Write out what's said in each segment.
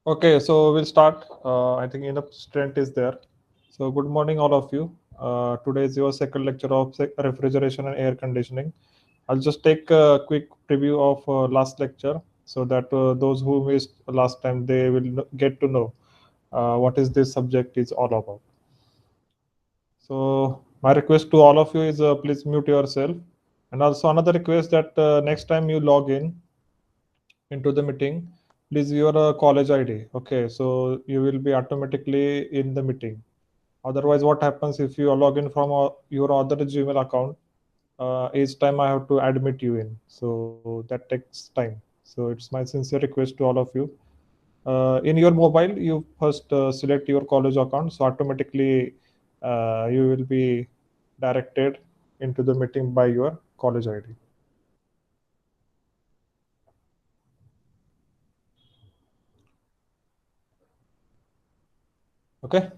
Okay, so we'll start. I think enough strength is there. So good morning, all of you. Today is your second lecture of refrigeration and air conditioning. I'll just take a quick preview of last lecture so that those who missed last time, they will get to know what is this subject is all about. So my request to all of you is please mute yourself. And also another request that next time you log in into the meeting, please your college ID. Okay, so you will be automatically in the meeting. Otherwise, what happens if you log in from your other Gmail account? Each time I have to admit you in, so that takes time. So it's my sincere request to all of you. In your mobile, you first select your college account, so automatically you will be directed into the meeting by your college ID. Okay.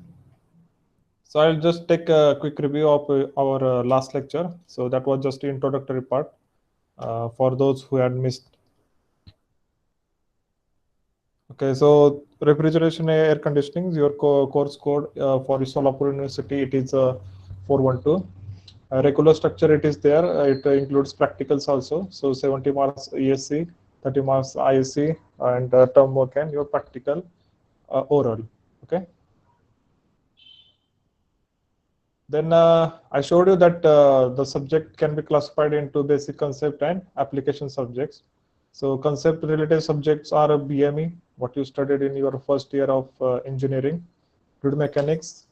So I'll just take a quick review of our last lecture. So that was just the introductory part for those who had missed. Okay, so refrigeration and air conditioning, your course code for Solapur University, it is 412. Regular structure, it is there. It includes practicals also. So 70 marks ESC, 30 marks ISC, and term work and your practical oral. Okay. Then I showed you that the subject can be classified into basic concept and application subjects. So concept related subjects are a BME, what you studied in your first year of engineering, fluid mechanics,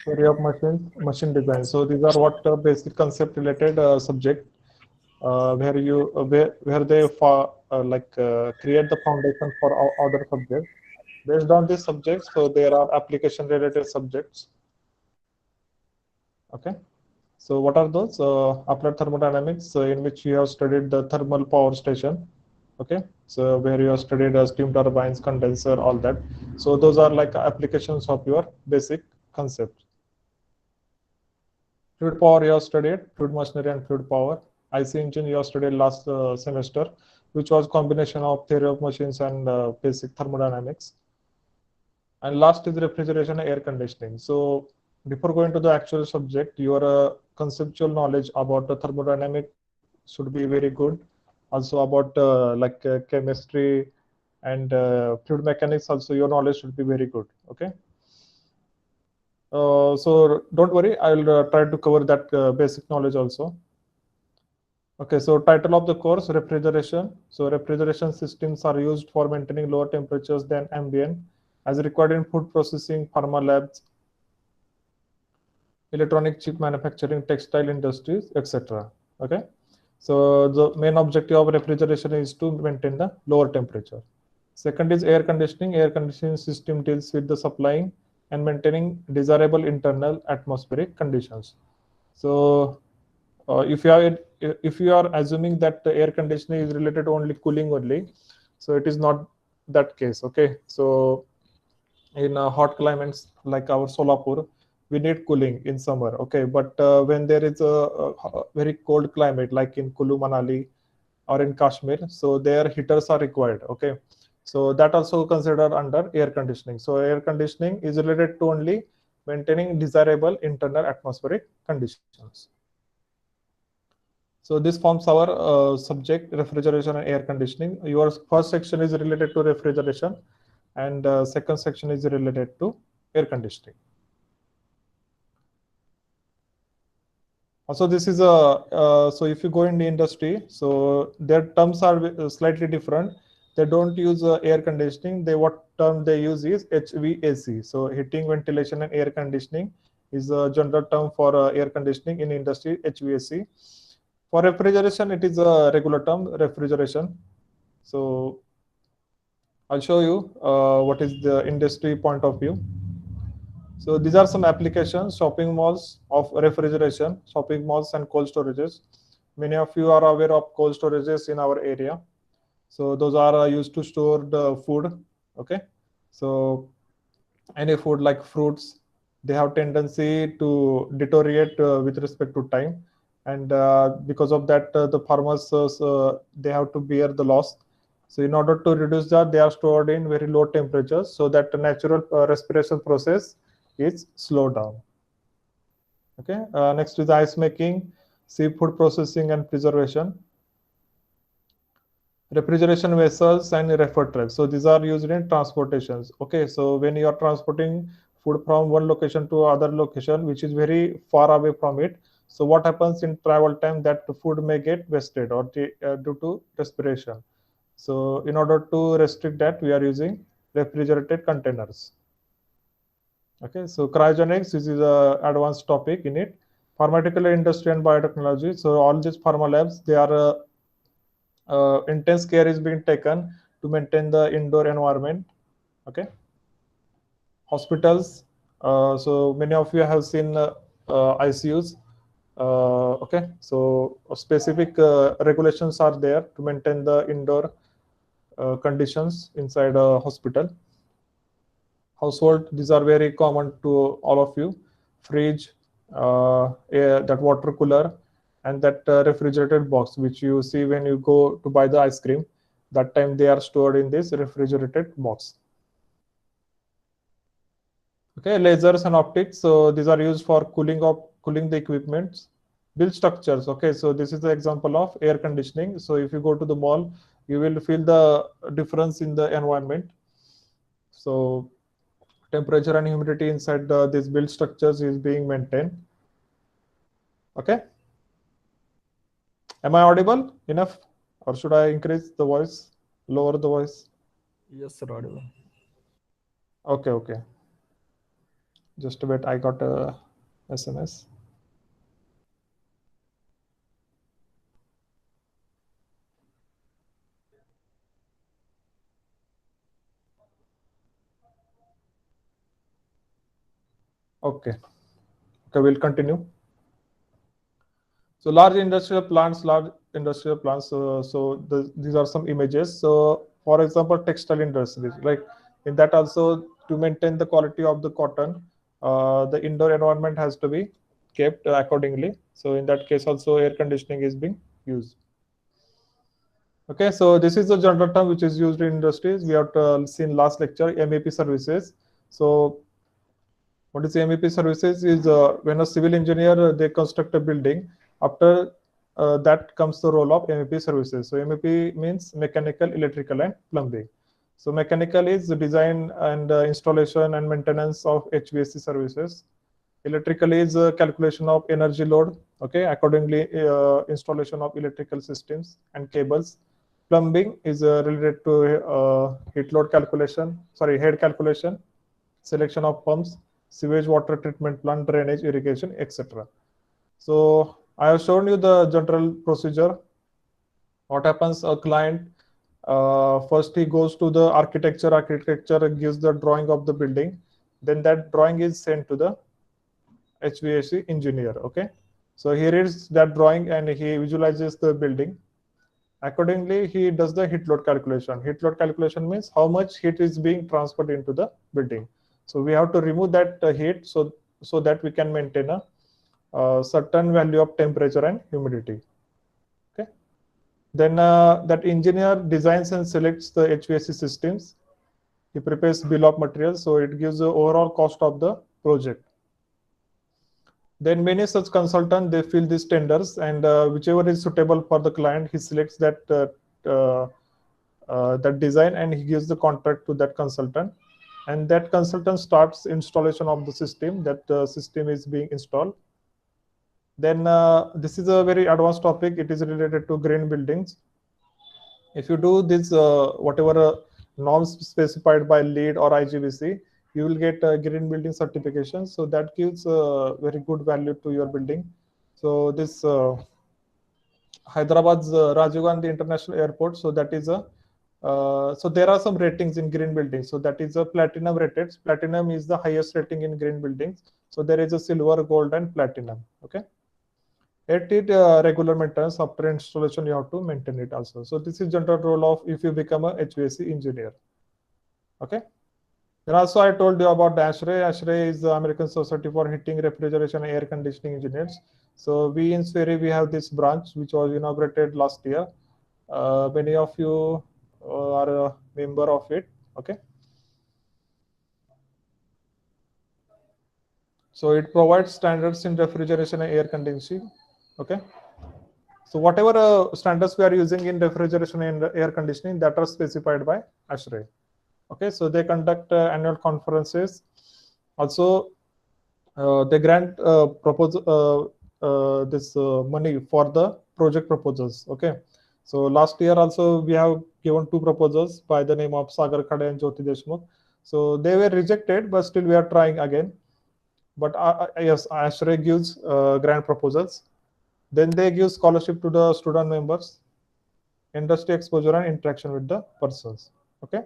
theory of machines, machine design. So these are what basic concept related subject where you where they create the foundation for other subjects. Based on these subjects, so there are application related subjects. Okay. So what are those? Applied thermodynamics, in which you have studied the thermal power station. Okay. So where you have studied steam turbines, condenser, all that. So those are like applications of your basic concept. Fluid power you have studied, fluid machinery and fluid power. IC engine you have studied last semester, which was combination of theory of machines and basic thermodynamics. And last is refrigeration and air conditioning. So before going to the actual subject, your conceptual knowledge about the thermodynamic should be very good. Also about chemistry and fluid mechanics, also your knowledge should be very good. Okay. So don't worry, I'll try to cover that basic knowledge also. Okay, so title of the course, refrigeration. So refrigeration systems are used for maintaining lower temperatures than ambient as required in food processing, pharma labs, electronic chip manufacturing, textile industries, etc. Okay, so the main objective of refrigeration is to maintain the lower temperature. Second is air conditioning. Air conditioning system deals with the supplying and maintaining desirable internal atmospheric conditions. So if you are assuming that the air conditioning is related to only cooling only, so it is not that case. Okay, so in hot climates like our Solapur, we need cooling in summer. Okay, but when there is a very cold climate like in Kulu Manali or in Kashmir, so their heaters are required. Okay, so that also considered under air conditioning. So air conditioning is related to only maintaining desirable internal atmospheric conditions. So this forms our subject, refrigeration and air conditioning. Your first section is related to refrigeration, and second section is related to air conditioning. Also, this is a so if you go in the industry, so their terms are slightly different. They don't use air conditioning. They what term they use is HVAC. So heating, ventilation, and air conditioning is a general term for air conditioning in industry, HVAC. For refrigeration, it is a regular term, refrigeration. So I'll show you what is the industry point of view. So these are some applications, shopping malls of refrigeration, shopping malls and cold storages. Many of you are aware of cold storages in our area. So those are used to store the food. Okay. So any food like fruits, they have tendency to deteriorate with respect to time. And because of that, the farmers, they have to bear the loss. So in order to reduce that, they are stored in very low temperatures so that the natural respiration process is slowed down. Okay. Next is ice making, seafood processing and preservation, refrigeration vessels and reefer trucks. So these are used in transportations. Okay. So when you are transporting food from one location to other location, which is very far away from it, so what happens in travel time, that the food may get wasted or due to respiration. So in order to restrict that, we are using refrigerated containers. Okay, so cryogenics, this is a advanced topic in it. Pharmaceutical industry and biotechnology. So all these pharma labs, they are intense care is being taken to maintain the indoor environment. Okay, hospitals. So many of you have seen ICUs. Okay, so specific regulations are there to maintain the indoor conditions inside a hospital. Household, these are very common to all of you: fridge, that water cooler, and that refrigerated box which you see when you go to buy the ice cream. That time they are stored in this refrigerated box. Okay, lasers and optics, so these are used for cooling the equipments. Build structures, okay, so this is the example of air conditioning. So if you go to the mall, you will feel the difference in the environment. So temperature and humidity inside these build structures is being maintained. Okay, am I audible enough, or should I increase the voice, lower the voice? Yes, sir, audible. Okay, okay, just a bit, I got a SMS. Okay, okay, we'll continue. So large industrial plants. These are some images. So for example, textile industries, like in that also, to maintain the quality of the cotton, the indoor environment has to be kept accordingly. So in that case also, air conditioning is being used. Okay, so this is the general term which is used in industries. We have seen last lecture, MEP services. So what is MEP services is when a civil engineer they construct a building. After that comes the role of MEP services. So MEP means mechanical, electrical, and plumbing. So mechanical is the design and installation and maintenance of HVAC services. Electrical is calculation of energy load. Okay, accordingly installation of electrical systems and cables. Plumbing is related to heat load calculation. Sorry, head calculation, selection of pumps, sewage water treatment plant, drainage, irrigation, etc. So I have shown you the general procedure. What happens, a client, first he goes to the architecture gives the drawing of the building, then that drawing is sent to the HVAC engineer. Okay, so here is that drawing and he visualizes the building. Accordingly, he does the heat load calculation. Heat load calculation means how much heat is being transferred into the building. So we have to remove that heat, so that we can maintain a certain value of temperature and humidity. Okay. Then that engineer designs and selects the HVAC systems. He prepares bill of materials, so it gives the overall cost of the project. Then many such consultants, they fill these tenders, and whichever is suitable for the client, he selects that design and he gives the contract to that consultant, and that consultant starts installation of the system. That system is being installed. Then this is a very advanced topic. It is related to green buildings. If you do this, whatever norms specified by LEED or IGBC, you will get a green building certification. So that gives very good value to your building. So this Hyderabad's Rajiv Gandhi International Airport. So that is a so there are some ratings in green buildings. So that is a platinum rated. Platinum is the highest rating in green buildings. So there is a silver, gold, and platinum. Okay. At it regular maintenance after installation, you have to maintain it also. So this is general role of if you become a HVAC engineer. Okay. Then also I told you about the ASHRAE. ASHRAE is the American Society for Heating, Refrigeration, and Air Conditioning Engineers. So we in Sperry, we have this branch which was inaugurated last year. Many of you are a member of it. Okay. So it provides standards in refrigeration and air conditioning. Okay. So whatever standards we are using in refrigeration and air conditioning that are specified by ASHRAE. Okay, so they conduct annual conferences. Also, they grant this money for the project proposals. Okay, so last year also we have given 2 proposals by the name of Sagar Khade and Jyoti Deshmukh. So they were rejected, but still we are trying again. But yes, ASHRAE gives grant proposals. Then they give scholarship to the student members, industry exposure and interaction with the persons. Okay.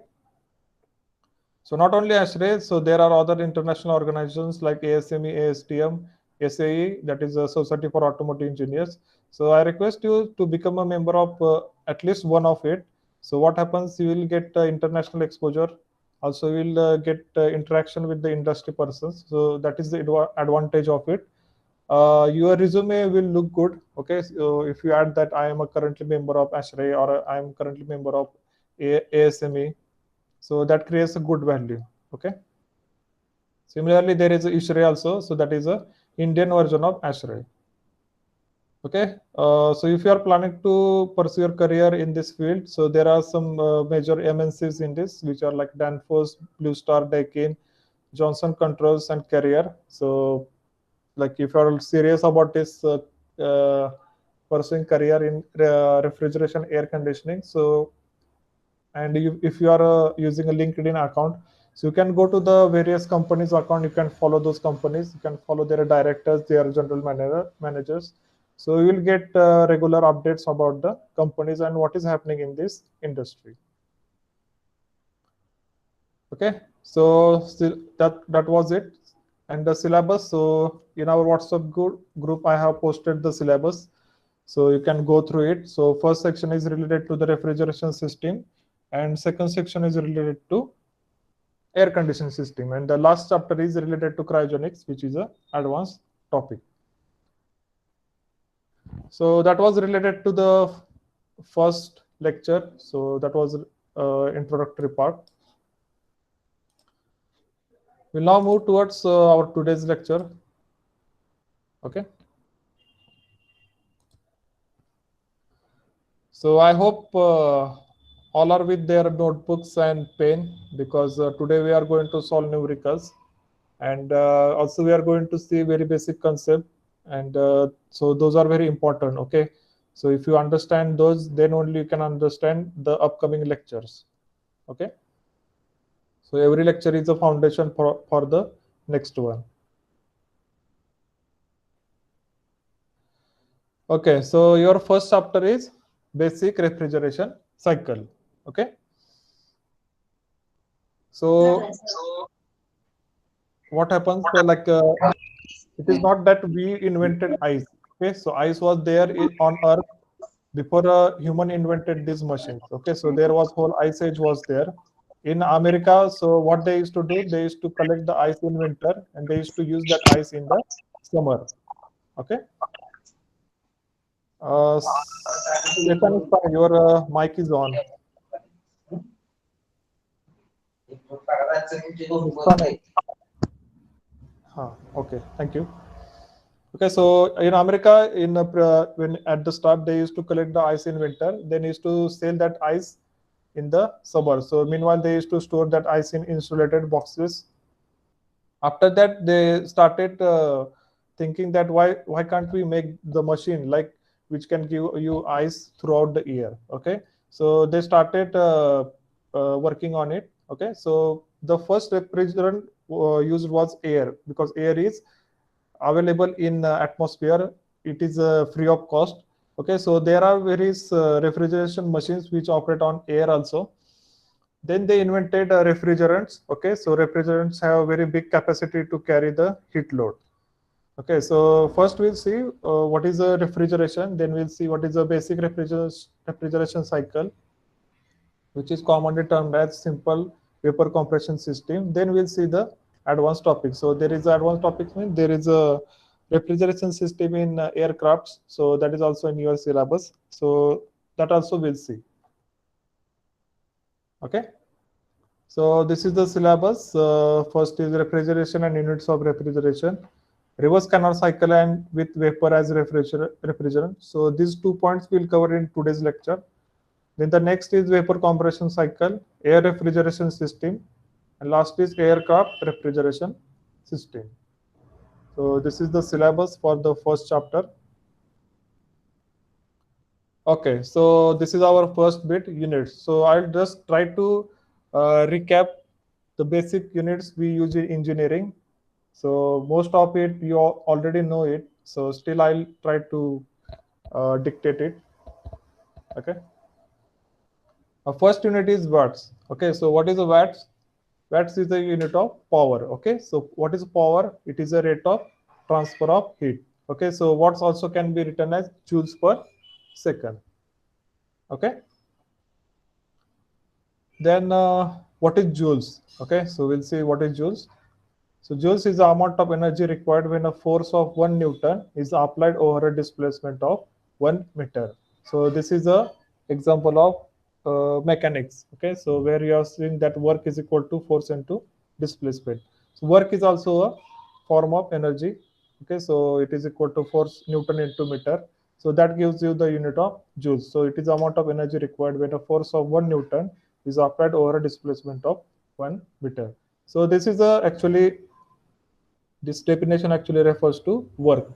So not only ASHRAE, so there are other international organizations like ASME, ASTM, SAE, that is a Society for Automotive Engineers. So I request you to become a member of at least one of it. So what happens, you will get international exposure. Also, you will get interaction with the industry persons. So that is the advantage of it. Your resume will look good. Okay, so if you add that I am a currently member of ASHRAE or I am currently member of ASME, so that creates a good value. Okay. Similarly, there is ISHRAE also. So that is a Indian version of ASHRAE. Okay. So if you are planning to pursue your career in this field, so there are some major MNCs in this, which are like Danfoss, Blue Star, Daikin, Johnson Controls, and Carrier. So, like if you are serious about this pursuing career in refrigeration, air conditioning, so and if you are using a LinkedIn account, so you can go to the various companies account, you can follow those companies, you can follow their directors, their general managers, so you will get regular updates about the companies and what is happening in this industry. Okay, so that was it. And the syllabus, so in our WhatsApp group I have posted the syllabus, so you can go through it. So first section is related to the refrigeration system, and second section is related to air conditioning system, and the last chapter is related to cryogenics, which is a advanced topic. So that was related to the first lecture. So that was introductory part. We'll now move towards our today's lecture. Okay. So I hope all are with their notebooks and pen, because today we are going to solve numericals, and also we are going to see very basic concept, and so those are very important. Okay, so if you understand those, then only you can understand the upcoming lectures. Okay, so every lecture is a foundation for the next one. Okay, so your first chapter is basic refrigeration cycle. Okay, so what happens, it is not that we invented ice. Okay, so ice was there on earth before a human invented these machines. Okay, so there was whole ice age was there in America. So what they used to do, they used to collect the ice in winter and they used to use that ice in the summer. Okay, Stefan is fine. Your mic is on. Okay, thank you. Okay, so in America, when at the start they used to collect the ice in winter, then used to sell that ice in the summer. So meanwhile, they used to store that ice in insulated boxes. After that, they started thinking that why can't we make the machine like which can give you ice throughout the year? Okay, so they started working on it. Okay, so the first refrigerant used was air, because air is available in atmosphere. It is free of cost. Okay, so there are various refrigeration machines which operate on air also. Then they invented refrigerants. Okay, so refrigerants have a very big capacity to carry the heat load. Okay, so first we'll see what is a refrigeration, then we'll see what is a basic refrigeration cycle, which is commonly termed as simple vapor compression system. Then we'll see the advanced topic. So there is advanced topics, means there is a refrigeration system in aircrafts. So that is also in your syllabus. So that also we'll see. Okay. So this is the syllabus. First is refrigeration and units of refrigeration, reverse Carnot cycle and with vapor as refrigerant. So these 2 points we'll cover in today's lecture. Then the next is vapor compression cycle, air refrigeration system, and last is aircraft refrigeration system. So this is the syllabus for the first chapter. Okay, so this is our first bit, units. So I'll just try to recap the basic units we use in engineering. So most of it you already know it. So still I'll try to dictate it. Okay. Our first unit is watts. Okay, so what is a watts? Watts is a unit of power. Okay, so what is power? It is a rate of transfer of heat. Okay, so watts also can be written as joules per second. Okay. Then what is joules? Okay, so we'll see what is joules. So joules is the amount of energy required when a force of 1 Newton is applied over a displacement of 1 meter. So this is a example of mechanics. Okay, so where you are seeing that work is equal to force into displacement. So work is also a form of energy. Okay, so it is equal to force Newton into meter. So that gives you the unit of joules. So it is the amount of energy required when a force of 1 Newton is applied over a displacement of 1 meter. So this is actually this definition actually refers to work.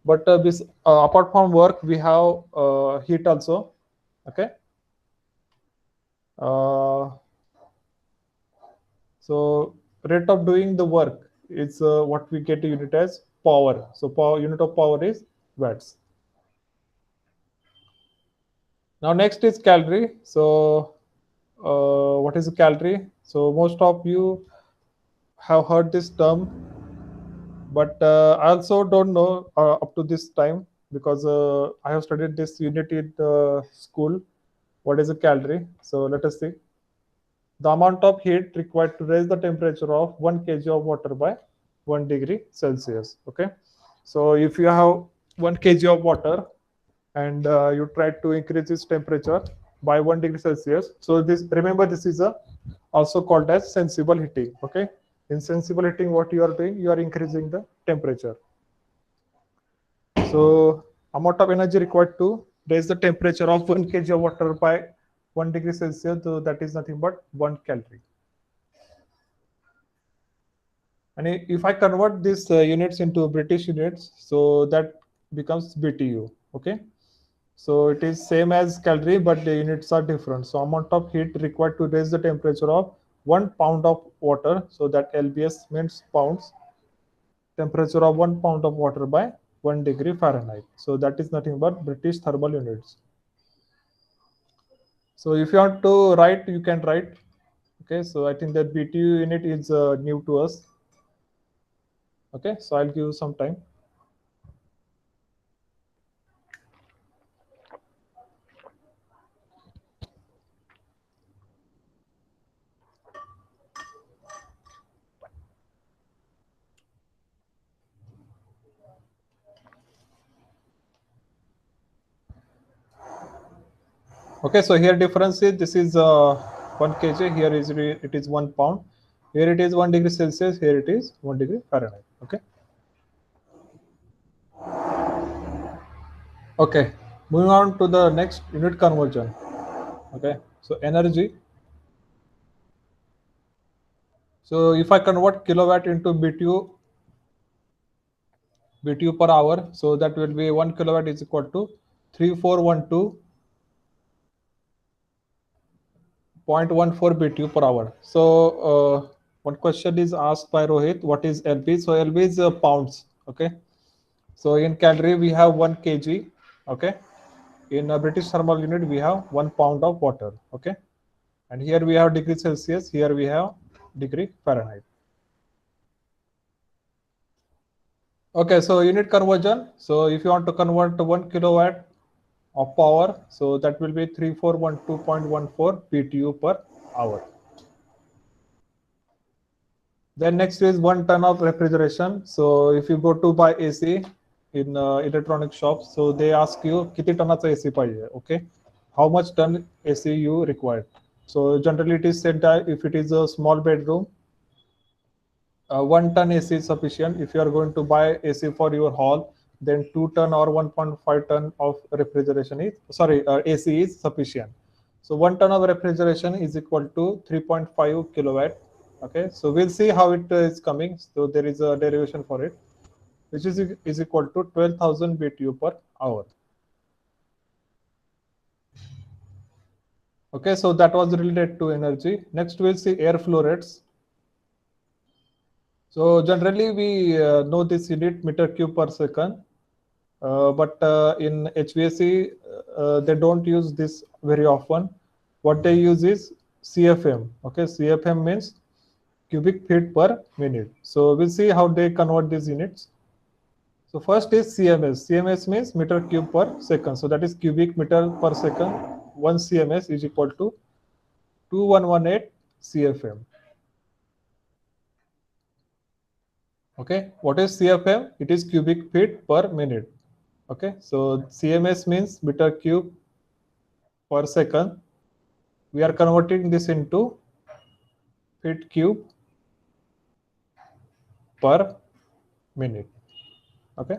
But this apart from work, we have heat also. Okay. Uh, so rate of doing the work is what we get unit as power. So power unit of power is watts. Now next is calorie. So what is a calorie? So most of you have heard this term, but I also don't know up to this time because I have studied this unit in school. What is a calorie? So let us see. The amount of heat required to raise the temperature of 1 kg of water by 1 degree Celsius. Okay. So if you have 1 kg of water and you try to increase its temperature by 1 degree Celsius. So this, remember, this is also called as sensible heating. Okay. In sensible heating, what you are doing, you are increasing the temperature. So amount of energy required to raise the temperature of 1 kg of water by 1 degree Celsius, so that is nothing but 1 calorie. And if I convert these units into British units, so that becomes BTU. Okay. So it is same as calorie, but the units are different. So amount of heat required to raise the temperature of 1 pound of water. So that LBS means pounds. Temperature of 1 pound of water by 1 degree Fahrenheit. So that is nothing but British thermal units. So if you want to write, you can write. Okay, so I think that BTU unit is new to us. Okay, so I'll give you some time. Okay, so here difference is this is 1 kg, here is it is 1 pound, here it is 1 degree Celsius, here it is 1 degree Fahrenheit. Okay. Okay, moving on to the next unit conversion. Okay, so energy. So if I convert kilowatt into BTU per hour, so that will be 1 kilowatt is equal to 3412.14 BTU per hour. So one question is asked by Rohit, what is LB? So LB is pounds. Okay. So in calorie we have 1 kg. Okay. In a British thermal unit we have 1 pound of water. Okay. And here we have degree Celsius. Here we have degree Fahrenheit. Okay. So unit conversion. So if you want to convert 1 kilowatt of power, so that will be 3412.14 BTU per hour. Then next is 1 ton of refrigeration. So if you go to buy AC in electronic shops, so they ask you किती टनाचा AC पाहिजे. Okay, how much ton AC you require. So generally it is said that if it is a small bedroom, 1 ton AC is sufficient. If you are going to buy AC for your hall, then 2 ton or 1.5 ton of refrigeration is, AC is sufficient. So 1 ton of refrigeration is equal to 3.5 kilowatt. Okay, so we'll see how it is coming. So there is a derivation for it, which is equal to 12,000 BTU per hour. Okay, so that was related to energy. Next, we'll see airflow rates. So generally, we know this unit meter cube per second, but in HVAC, they don't use this very often. What they use is CFM. Okay, CFM means cubic feet per minute. So we'll see how they convert these units. So first is CMS. CMS means meter cube per second. So that is cubic meter per second. 1 CMS is equal to 2118 CFM. Okay, what is CFM? It is cubic feet per minute. Okay, so CMS means meter cube per second. We are converting this into feet cube per minute. Okay.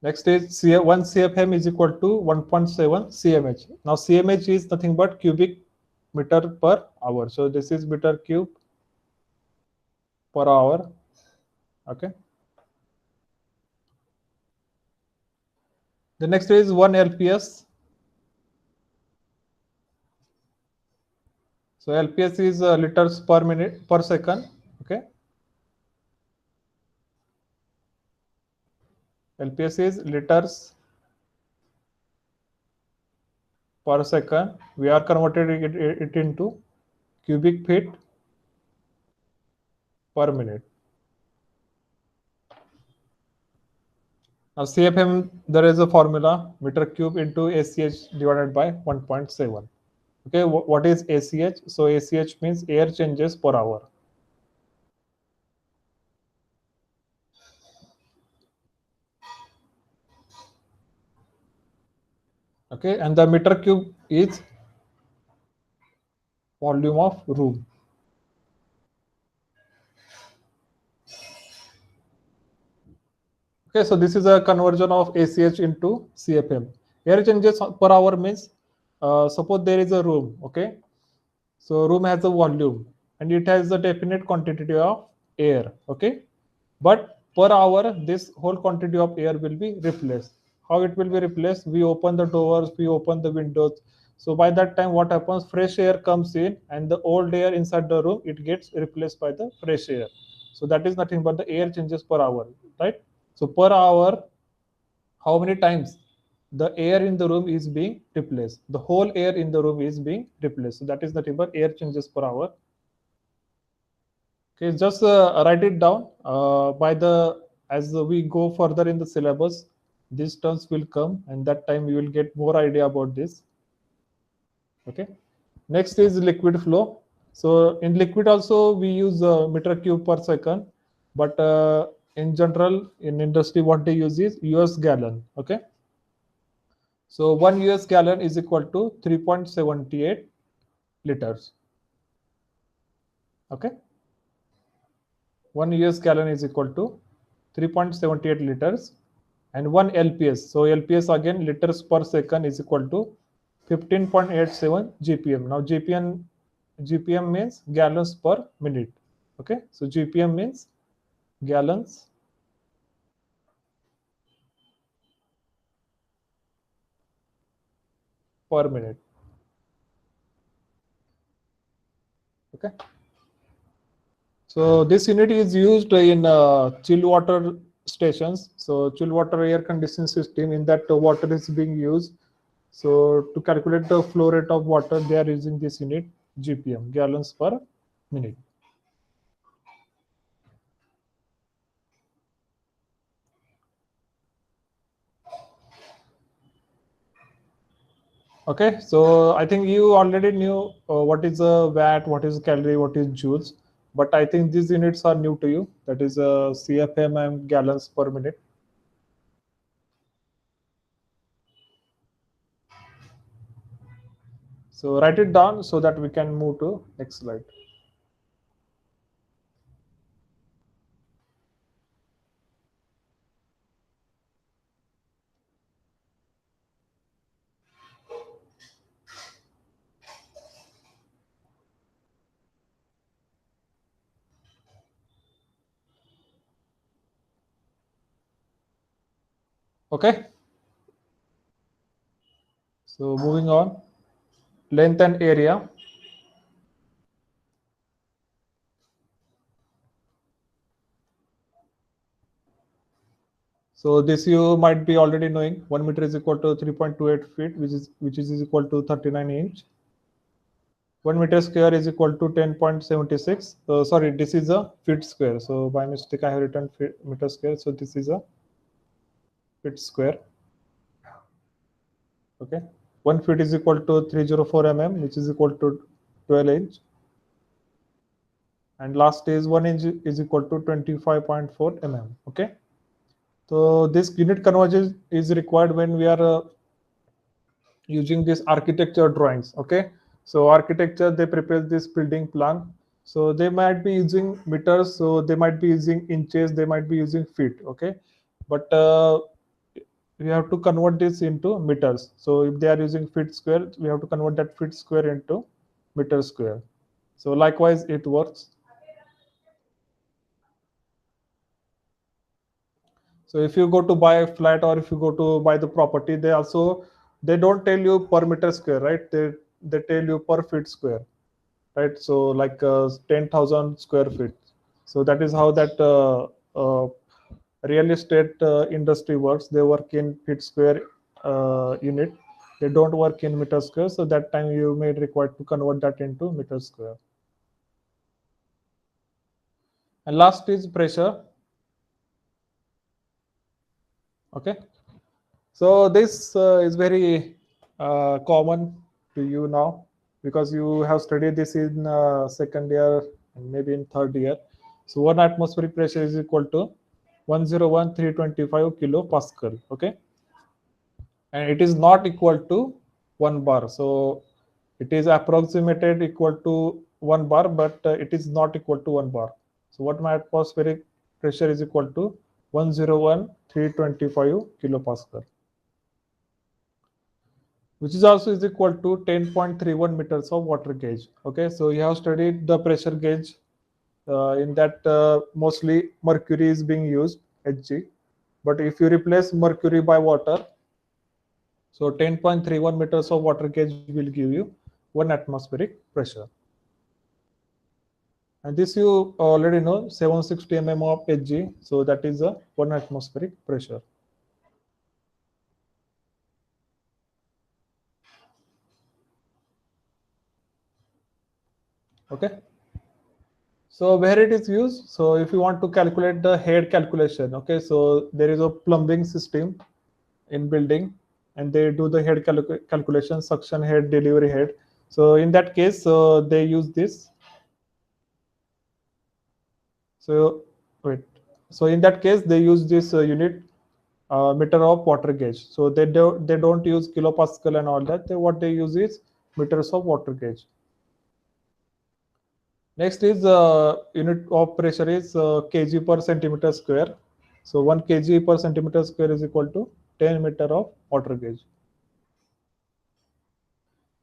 Next is 1 CFM is equal to 1.7 CMH. Now CMH is nothing but cubic meter per hour. So this is meter cube per hour. Okay. The next is 1 LPS. So LPS is liters per minute per second. Okay. LPS is liters per second. We are converting it into cubic feet per minute. Now CFM, there is a formula, meter cube into ACH divided by 1.7. Okay, what is ACH? So ACH means air changes per hour. Okay, and the meter cube is volume of room. Okay, so this is a conversion of ACH into CFM. Air changes per hour means, suppose there is a room, okay? So room has a volume and it has a definite quantity of air, okay? But per hour, this whole quantity of air will be replaced. How it will be replaced? We open the doors, we open the windows. So by that time, what happens? Fresh air comes in and the old air inside the room, it gets replaced by the fresh air. So that is nothing but the air changes per hour, right? So per hour, how many times the air in the room is being replaced? The whole air in the room is being replaced. So that is nothing but air changes per hour. Okay, just write it down. As we go further in the syllabus, these terms will come, and that time you will get more idea about this. Okay. Next is liquid flow. So in liquid also we use meter cube per second, but in general in industry what they use is US gallon. Okay. So 1 US gallon is equal to 3.78 liters. Okay. 1 US gallon is equal to 3.78 liters and 1 LPS. So LPS again liters per second is equal to 15.87 GPM. Now GPM means gallons per minute. Okay, so GPM means gallons per minute. Okay. So this unit is used in chill water stations. So chill water air conditioning system, in that water is being used. So to calculate the flow rate of water, they are using this unit GPM, gallons per minute. Okay, so I think you already knew what is a watt, what is calorie, what is joules, but I think these units are new to you. That is CFM and gallons per minute. So write it down so that we can move to next slide. Okay. So moving on, length and area. So this you might be already knowing. 1 meter is equal to 3.28 feet, which is equal to 39 inch. 1 meter square is equal to 10.76. Sorry, this is a feet square. So by mistake I have written meter square. So this is a feet square. Okay. 1 feet is equal to 304 mm, which is equal to 12 inch. And last is 1 inch is equal to 25.4 mm. Okay. So this unit conversion is required when we are using this architecture drawings. Okay, so architecture, they prepare this building plan, so they might be using meters, so they might be using inches, they might be using feet. Okay, but we have to convert this into meters. So if they are using feet square, we have to convert that feet square into meter square. So likewise it works. So if you go to buy a flat or if you go to buy the property, they don't tell you per meter square, right? They tell you per feet square, right? So like 10,000 square feet. So that is how that real estate industry works. They work in feet square unit. They don't work in meter square. So that time you may require to convert that into meter square. And last is pressure. Okay. So this is very common to you now because you have studied this in second year and maybe in third year. So one atmospheric pressure is equal to 101,325 kilopascal. Okay, and it is not equal to 1 bar. So it is approximated equal to 1 bar, but it is not equal to 1 bar. So what my atmospheric pressure is equal to 101,325 kilopascal, which is also is equal to 10.31 meters of water gauge. Okay, so you have studied the pressure gauge. In that mostly mercury is being used, Hg. But if you replace mercury by water, so 10.31 meters of water gauge will give you 1 atmospheric pressure. And this you already know, 760 mm of Hg. So that is a 1 atmospheric pressure. Okay. So where it is used, so if you want to calculate the head calculation, okay, so there is a plumbing system in building and they do the head calculation, suction head, delivery head. So in that case, they use this. So wait, so in that case, they use this unit meter of water gauge. So they don't use kilopascal and all that. What they use is meters of water gauge. Next is unit of pressure is kg per centimeter square. So 1 kg per centimeter square is equal to 10 meter of water gauge.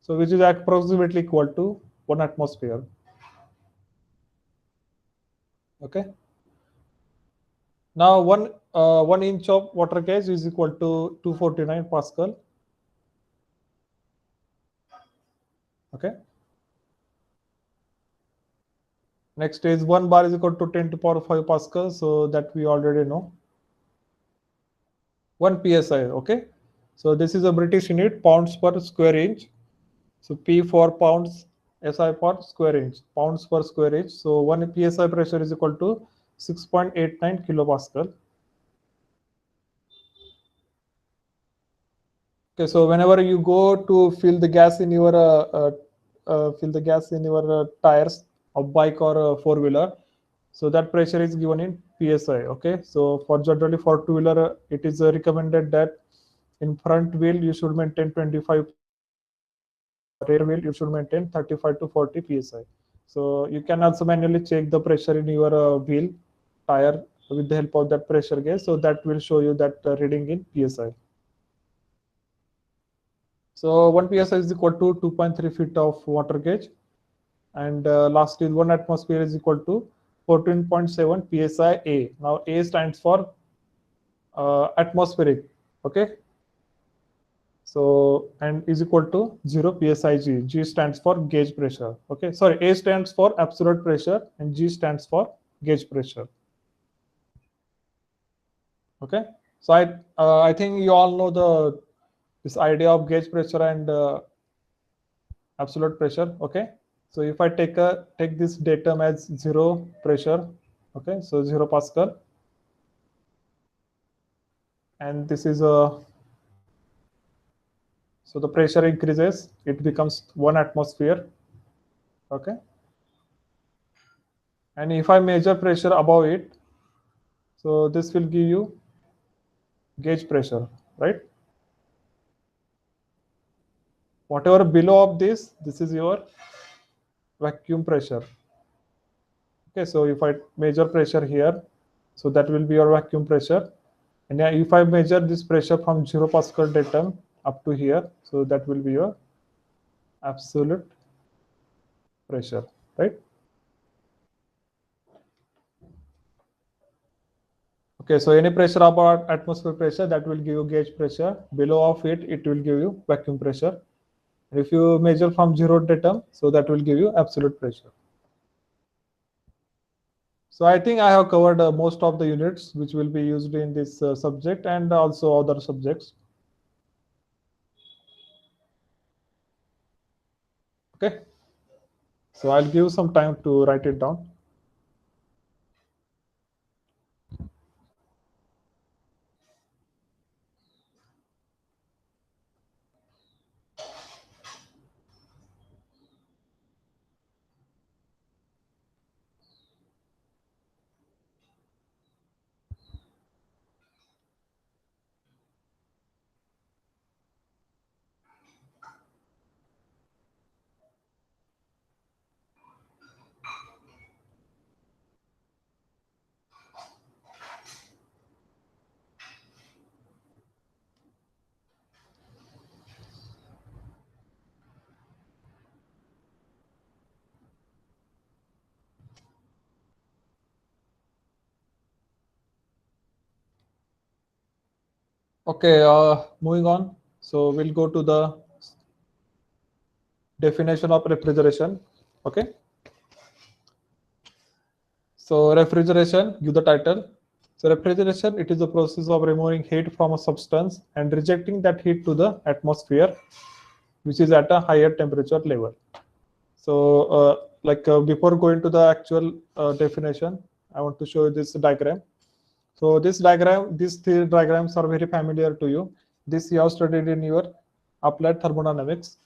So which is approximately equal to 1 atmosphere. Okay. Now 1 inch of water gauge is equal to 249 Pascal. Okay. Next is 1 bar is equal to 10 to power 5 Pascal. So that we already know. 1 psi. Okay. So this is a British unit, pounds per square inch. So P for pounds, SI for square inch, pounds per square inch. So 1 psi pressure is equal to 6.89 kilopascal. Okay, so whenever you go to fill the gas in your tires of bike or four-wheeler, so that pressure is given in psi. Okay, so for generally for two-wheeler, it is recommended that in front wheel you should maintain 25 psi, rear wheel, you should maintain 35 to 40 psi. So you can also manually check the pressure in your wheel tire with the help of that pressure gauge. So that will show you that reading in psi. So 1 psi is equal to 2.3 feet of water gauge, and last is 1 atmosphere is equal to 14.7 psi A. Now A stands for atmospheric, okay. So and is equal to 0 psi G. G stands for gauge pressure, okay. Sorry, A stands for absolute pressure and G stands for gauge pressure, okay. So I think you all know this idea of gauge pressure and absolute pressure, okay. So if I take this datum as 0 pressure, okay, so 0 Pascal, and this is a, so the pressure increases, it becomes 1 atmosphere, okay. And if I measure pressure above it, so this will give you gauge pressure, right? Whatever below of this is your vacuum pressure. Okay, so if I measure pressure here, so that will be your vacuum pressure. And if I measure this pressure from 0 Pascal datum up to here, so that will be your absolute pressure, right? Okay, so any pressure above atmospheric pressure, that will give you gauge pressure. Below of it, it will give you vacuum pressure. If you measure from 0 datum, so that will give you absolute pressure. So I think I have covered most of the units which will be used in this subject and also other subjects. Okay. So I'll give some time to write it down. Okay, moving on. So we'll go to the definition of refrigeration. Okay. So refrigeration, give the title. So refrigeration, it is the process of removing heat from a substance and rejecting that heat to the atmosphere, which is at a higher temperature level. So before going to the actual definition, I want to show you this diagram. So this diagram, these three diagrams are very familiar to you. This you have studied in your applied thermodynamics.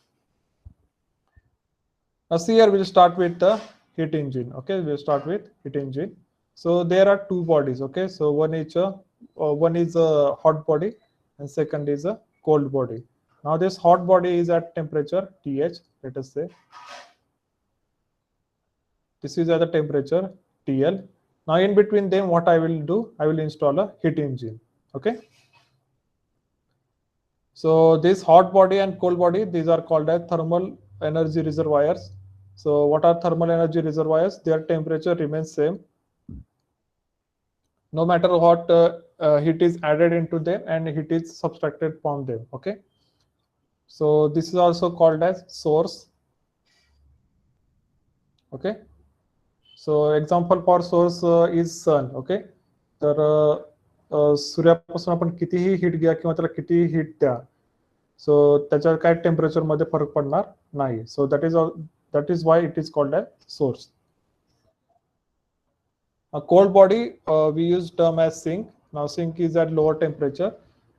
Now see here, we'll start with the heat engine. Okay, we'll start with heat engine. So there are two bodies. Okay, so one is a hot body and second is a cold body. Now this hot body is at temperature TH, let us say. This is at the temperature TL. Now in between them, what I will do, I will install a heat engine. Okay. So this hot body and cold body, these are called as thermal energy reservoirs. So what are thermal energy reservoirs? Their temperature remains same no matter what heat is added into them and heat is subtracted from them. Okay. So this is also called as source. Okay. So example for source is sun. Okay. तर सूर्यापासून आपण कितीही heat घ्या किंवा त्याला कितीही heat द्या, सो त्याच्या काय टेम्परेचर मध्ये फरक पडणार नाही. सो that is why it is called as source. A cold body, we use term as sink. Now sink is at lower temperature.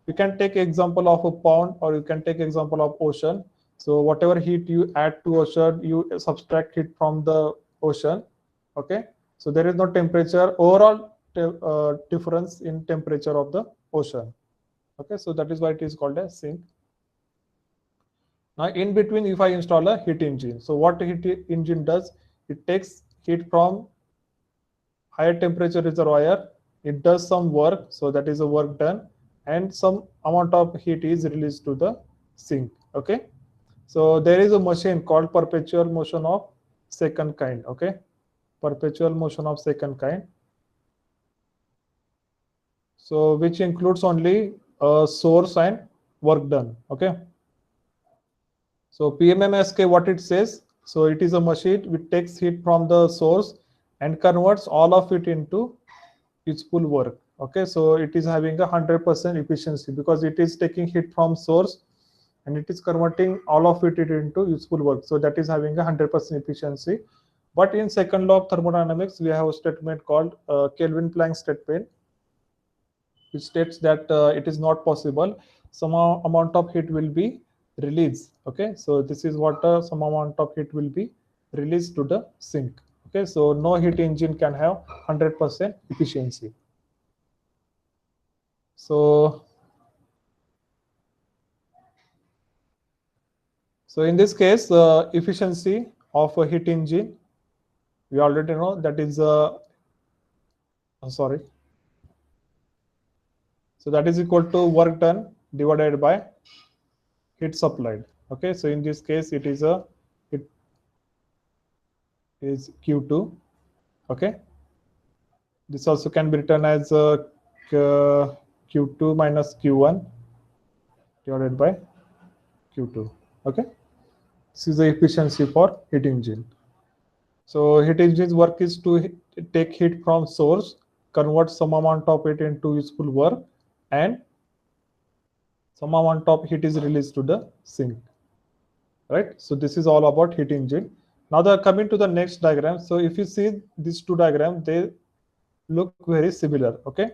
You can take example of a pond or you can take example of ocean. So whatever heat you add to ocean, you subtract heat from the ocean. Okay. So there is no temperature overall difference in temperature of the ocean. Okay. So that is why it is called as sink. Now in between, if I install a heat engine, so what heat engine does, it takes heat from higher temperature reservoir, it does some work, so that is a work done, and some amount of heat is released to the sink. Okay, so there is a machine called perpetual motion of second kind. Okay, perpetual motion of second kind, so which includes only source and work done. Okay, so PMMSK, what it says, so it is a machine which takes heat from the source and converts all of it into useful work. Okay, so it is having 100% efficiency because it is taking heat from source and it is converting all of it into useful work. So that is having 100% efficiency. But in second law of thermodynamics, we have a statement called Kelvin Planck statement, which states that it is not possible. Some amount of heat will be released. Okay, so this is what some amount of heat will be released to the sink. Okay, so no heat engine can have 100% efficiency. So in this case, efficiency of a heat engine, we already know that is sorry. So that is equal to work done divided by heat supplied. Okay, so in this case, it is Q2. Okay, this also can be written as Q2 minus Q1 divided by Q2. Okay, this is the efficiency for heat engine. So heat engine's work is to take heat from source, convert some amount of it into useful work, and some amount of heat is released to the sink. Right. So this is all about heat engine. Now coming to the next diagram. So if you see these two diagrams, they look very similar. Okay.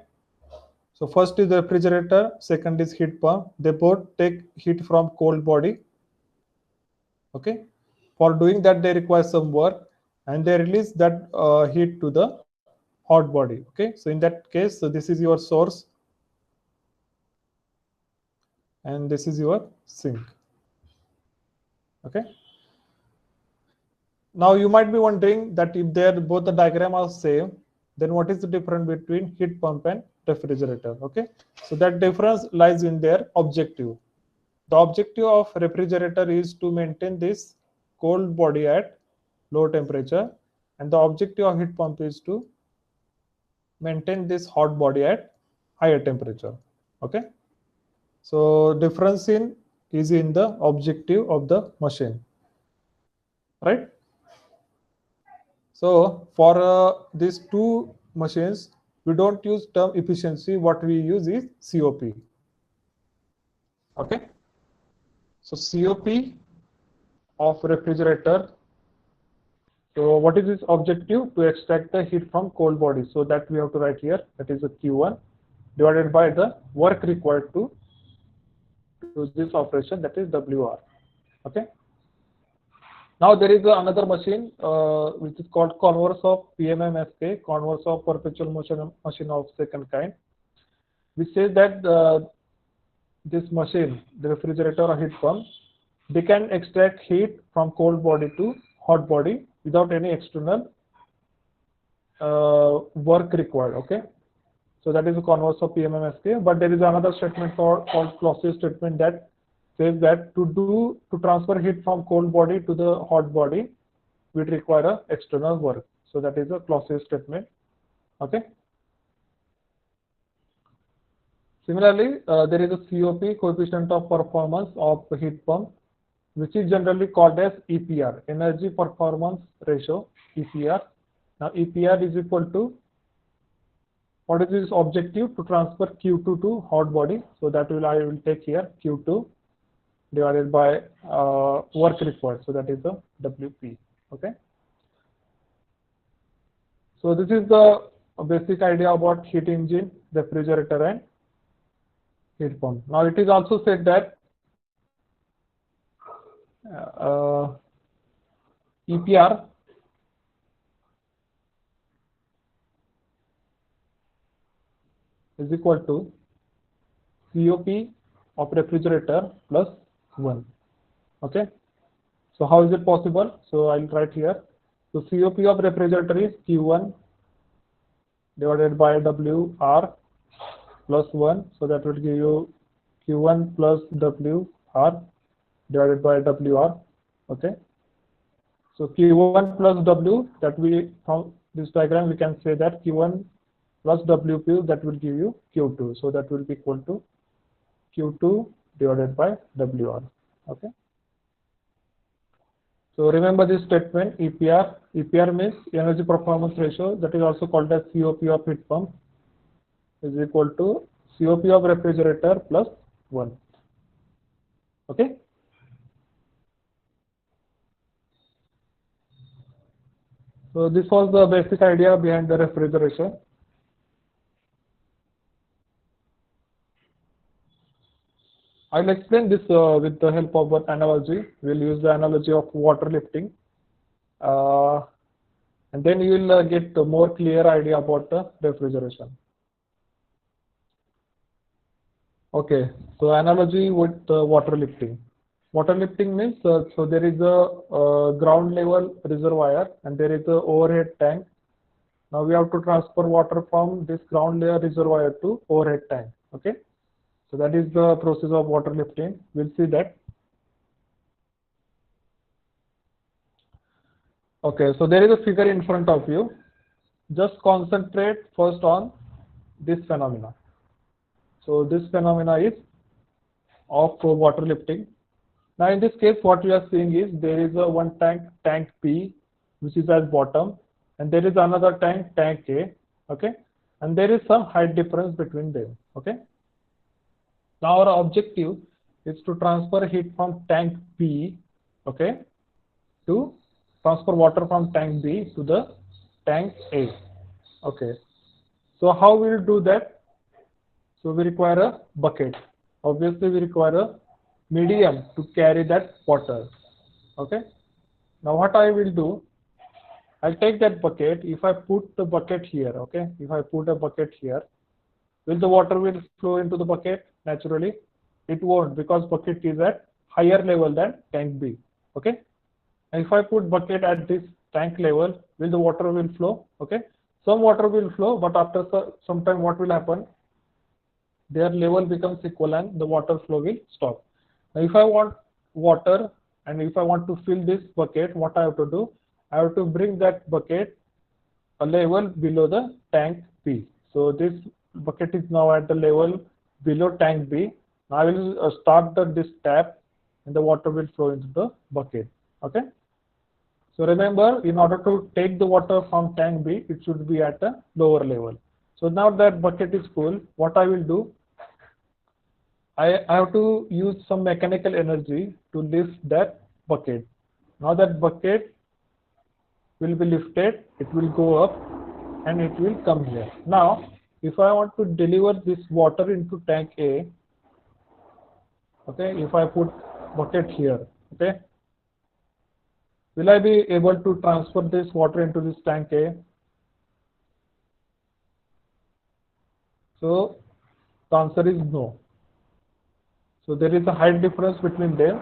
So first is the refrigerator, second is heat pump. They both take heat from cold body. Okay. For doing that, they require some work, and they release that heat to the hot body. Okay, so in that case, so this is your source and this is your sink. Okay, now you might be wondering that if they're both the diagram are same, then what is the difference between heat pump and refrigerator? Okay, so that difference lies in their objective. The objective of refrigerator is to maintain this cold body at low temperature, and the objective of heat pump is to maintain this hot body at higher temperature. Okay, so difference in is in the objective of the machine, right? So for these two machines, we don't use term efficiency. What we use is COP. Okay, so COP of refrigerator. So what is its objective? To extract the heat from cold body. So that we have to write here. That is a Q1 divided by the work required to do this operation. That is WR. Okay. Now there is another machine which is called converse of PMMSK, converse of perpetual motion machine of second kind, which says that this machine, the refrigerator or heat pump, they can extract heat from cold body to hot body without any external work required. Okay, so that is the converse of PMMSK. But there is another statement called Clausius statement that says that to transfer heat from cold body to the hot body, we require a external work. So that is a Clausius statement. Okay. Similarly, there is a COP, coefficient of performance of the heat pump, which is generally called as EPR, energy performance ratio, EPR. Now EPR is equal to, what is this objective? To transfer Q2 to hot body. So that I will take here Q2 divided by work required. So that is the WP. Okay. So this is the basic idea about heat engine, refrigerator, and heat pump. Now it is also said that EPR is equal to COP of refrigerator plus 1. Okay. So how is it possible? So I'll write here. So COP of refrigerator is Q1 divided by WR plus 1. So that will give you Q1 plus WR divided by WR. Okay. So Q1 plus W, that we from this diagram we can say that Q1 plus WQ, that will give you Q2. So that will be equal to Q2 divided by WR. Okay. So remember this statement, EPR. EPR means energy performance ratio, that is also called as COP of heat pump, is equal to COP of refrigerator plus 1. Okay. So this was the basic idea behind the refrigeration. I'll explain this with the help of an analogy. We'll use the analogy of water lifting. And then you will get a more clear idea about the refrigeration. Okay, so analogy with water lifting. Water lifting means, so there is a ground level reservoir and there is a overhead tank. Now we have to transfer water from this ground level reservoir to overhead tank. Okay, so that is the process of water lifting. We'll see that. Okay, so there is a figure in front of you. Just concentrate first on this phenomena. So this phenomena is of water lifting. Now in this case, what we are seeing is there is a one tank P, which is at bottom, and there is another tank A. Okay, and there is some height difference between them. Okay. Now our objective is to transfer heat from tank P, okay, to transfer water from tank B to the tank A. Okay. So how we will do that? So we require a bucket. Obviously, we require a medium to carry that water. Okay. Now what I will do, I'll take that bucket. If I put the bucket here, okay, if I put a bucket here, will the water will flow into the bucket naturally? It won't, because bucket is at higher level than tank B. Okay. And if I put bucket at this tank level, will the water will flow? Okay. Some water will flow, but after some time, what will happen? Their level becomes equal and the water flow will stop. Now, if I want water and if I want to fill this bucket, what I have to do? I have to bring that bucket a level below the tank B. So this bucket is now at the level below tank B. Now I will start this tap and the water will flow into the bucket. Okay. So remember, in order to take the water from tank B, it should be at a lower level. So now that bucket is full, what I will do? I have to use some mechanical energy to lift that bucket. Now that bucket will be lifted, it will go up and it will come here. Now, if I want to deliver this water into tank A, okay, if I put bucket here, okay, will I be able to transfer this water into this tank A? So the answer is no. So there is a height difference between them.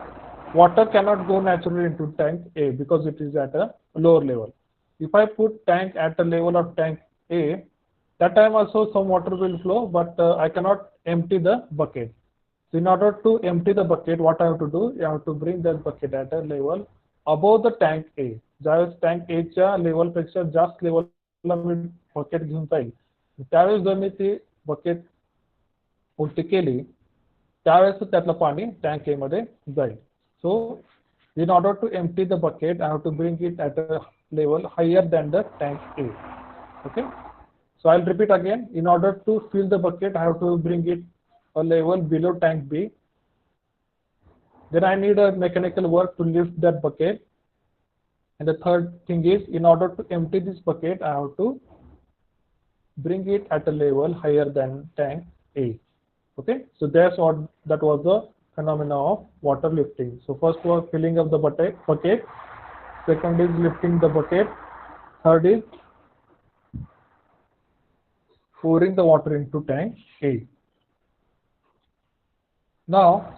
Water cannot go naturally into tank A because it is at a lower level. If I put tank at the level of tank A, that time also some water will flow, but I cannot empty the bucket. So in order to empty the bucket, what I have to do? I have to bring that bucket at a level above the tank A. ज्यावेळेस tank A च्या level पेक्षा जास्त लेवलला मी bucket घेऊन जाईल, त्यावेळेस जर मी ती बकेट उलटी केली, त्यावेळेस त्यातलं पाणी टँक A मध्ये जाईल. So in order to empty the bucket, I have to bring it at a level higher than the tank A. Okay. So I'll repeat again. In order to fill the bucket, I have to bring it a level below tank B. Then I need a mechanical work to lift that bucket. And the third thing is, in order to empty this bucket, I have to bring it at a level higher than tank A. Okay, so that was the phenomena of water lifting. So first was filling up the bucket. Second is lifting the bucket. Third is pouring the water into tank A. Now,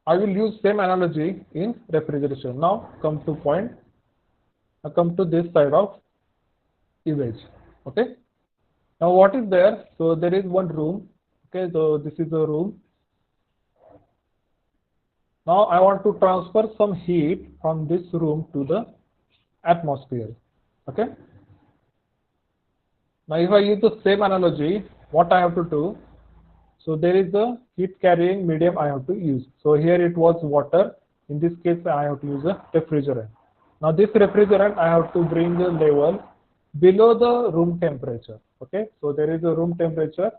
I will use same analogy in refrigeration. Now come to point. Now come to this side of image. Okay. Now what is there? So there is one room. Okay. So this is a room. Now I want to transfer some heat from this room to the atmosphere. Okay. Now if I use the same analogy, what I have to do? So there is a heat carrying medium I have to use. So here it was water. In this case I have to use a refrigerant. Now this refrigerant I have to bring the level below the room temperature. Okay. So there is a room temperature.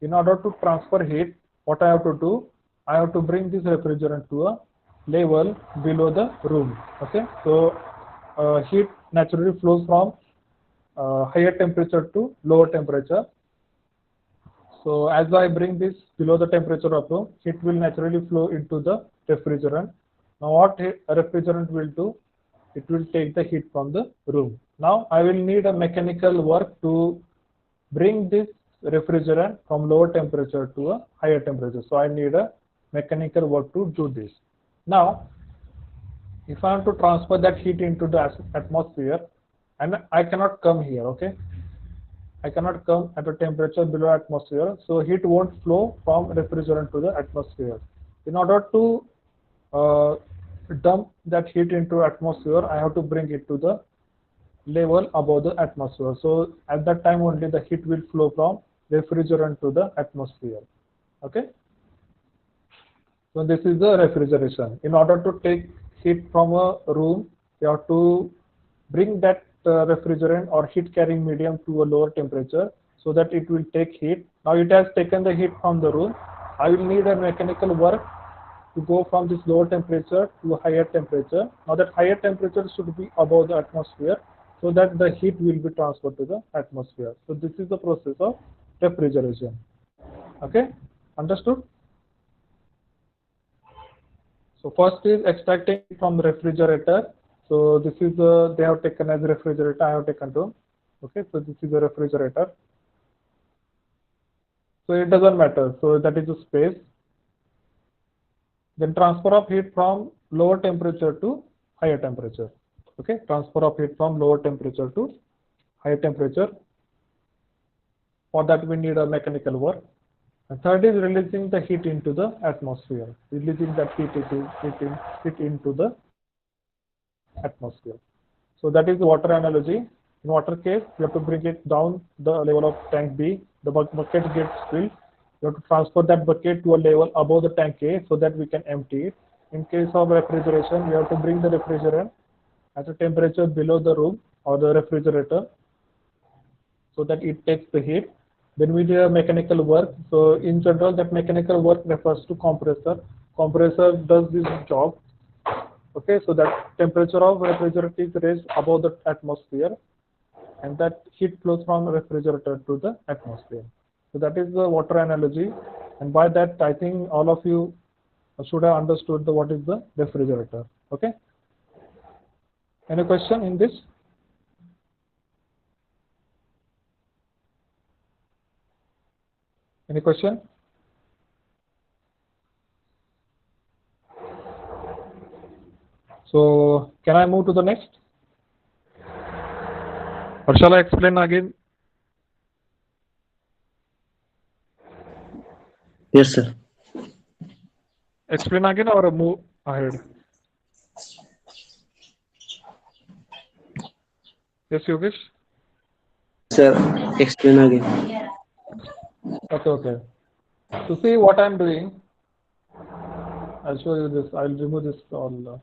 In order to transfer heat, what I have to do? I have to bring this refrigerant to a level below the room. Okay. So heat naturally flows from higher temperature to lower temperature. So as I bring this below the temperature of room, heat will naturally flow into the refrigerant. Now what a refrigerant will do? It will take the heat from the room. Now I will need a mechanical work to bring this refrigerant from lower temperature to a higher temperature. So I need a mechanical work to do this. Now if I want to transfer that heat into the atmosphere, and I cannot come here, okay? I cannot come at a temperature below atmosphere, so heat won't flow from refrigerant to the atmosphere. In order to dump that heat into atmosphere, I have to bring it to the level above the atmosphere. So at that time only the heat will flow from refrigerant to the atmosphere. Okay. So this is the refrigeration. In order to take heat from a room, you have to bring that refrigerant or heat carrying medium to a lower temperature so that it will take heat. Now it has taken the heat from the room. I will need a mechanical work to go from this lower temperature to a higher temperature. Now that higher temperature should be above the atmosphere so that the heat will be transferred to the atmosphere. So this is the process of refrigeration. Okay, understood? So first is extracting from the refrigerator. So this is they have taken as refrigerator. I have taken to. Okay, so this is a refrigerator. So it doesn't matter. So that is a space. Then transfer of heat from lower temperature to higher temperature. Okay, transfer of heat from lower temperature to higher temperature. For that we need a mechanical work. And third is releasing the heat into the atmosphere. Releasing that heat into the atmosphere. So that is the water analogy. In water case, you have to bring it down the level of tank B. The bucket gets filled. You have to transfer that bucket to a level above the tank A so that we can empty it. In case of refrigeration, you have to bring the refrigerant at a temperature below the room or the refrigerator so that it takes the heat. Then we do a mechanical work. So in general, that mechanical work refers to compressor. Compressor does this job. Okay, so that temperature of refrigerator is raised above the atmosphere, and that heat flows from the refrigerator to the atmosphere. So that is the water analogy, and by that I think all of you should have understood what is the refrigerator. Okay. Any question in this? Any question? So can I move to the next? Or shall I explain again? Yes, sir. Explain again or move ahead? Yes, Yogesh? Sir, explain again. Okay, okay. To see what I'm doing, I'll show you this. I'll remove this all.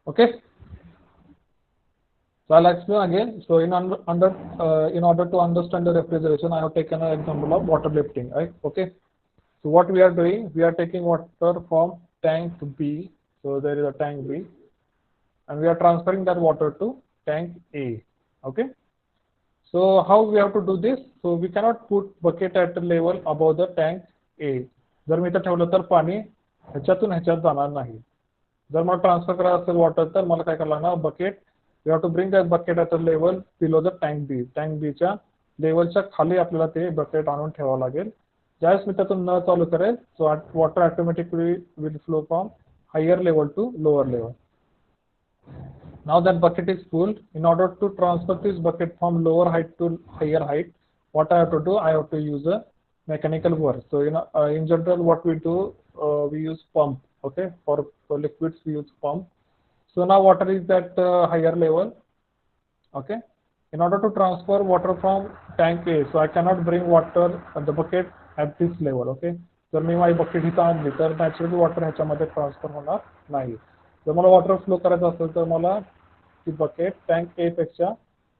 Okay. So I'll explain again. So in order to understand the refrigeration, I have taken an example of water lifting. Right? Okay. So what we are doing, we are taking water from tank B. So there is a tank B, and we are transferring that water to tank A. Okay. So how we have to do this? So we cannot put bucket at a level above the tank A. जर मी इथं ठेवलं तर पाणी ह्याच्यातून ह्याच्यात जाणार नाही. जर मला ट्रान्सफर करायचं असेल वॉटर तर मला काय करायला लागणार bucket we have to bring that bucket at a level below the tank B. Tank बीच्या लेवलच्या खाली आपल्याला ते बकेट आणून ठेवावं लागेल. ज्यावेळेस मी त्यातून नळ चालू करेल so water automatically will flow from higher level to lower level. Now that bucket is full, in order to transfer this bucket from lower height to higher height, what I have to do, I have to use a mechanical work. So in general, what we do, we use pump. Okay, for liquids we use pump. So now water is at higher level. Okay, in order to transfer water from tank A, so I cannot bring water the bucket at this level. Okay, जर मी माझी bucket इथं आणली तर naturally water ह्याच्यामध्ये transfer होणार नाही. जर मला वॉटर फ्लो करायचं असेल तर मला ती बकेट टँक ए पेक्षा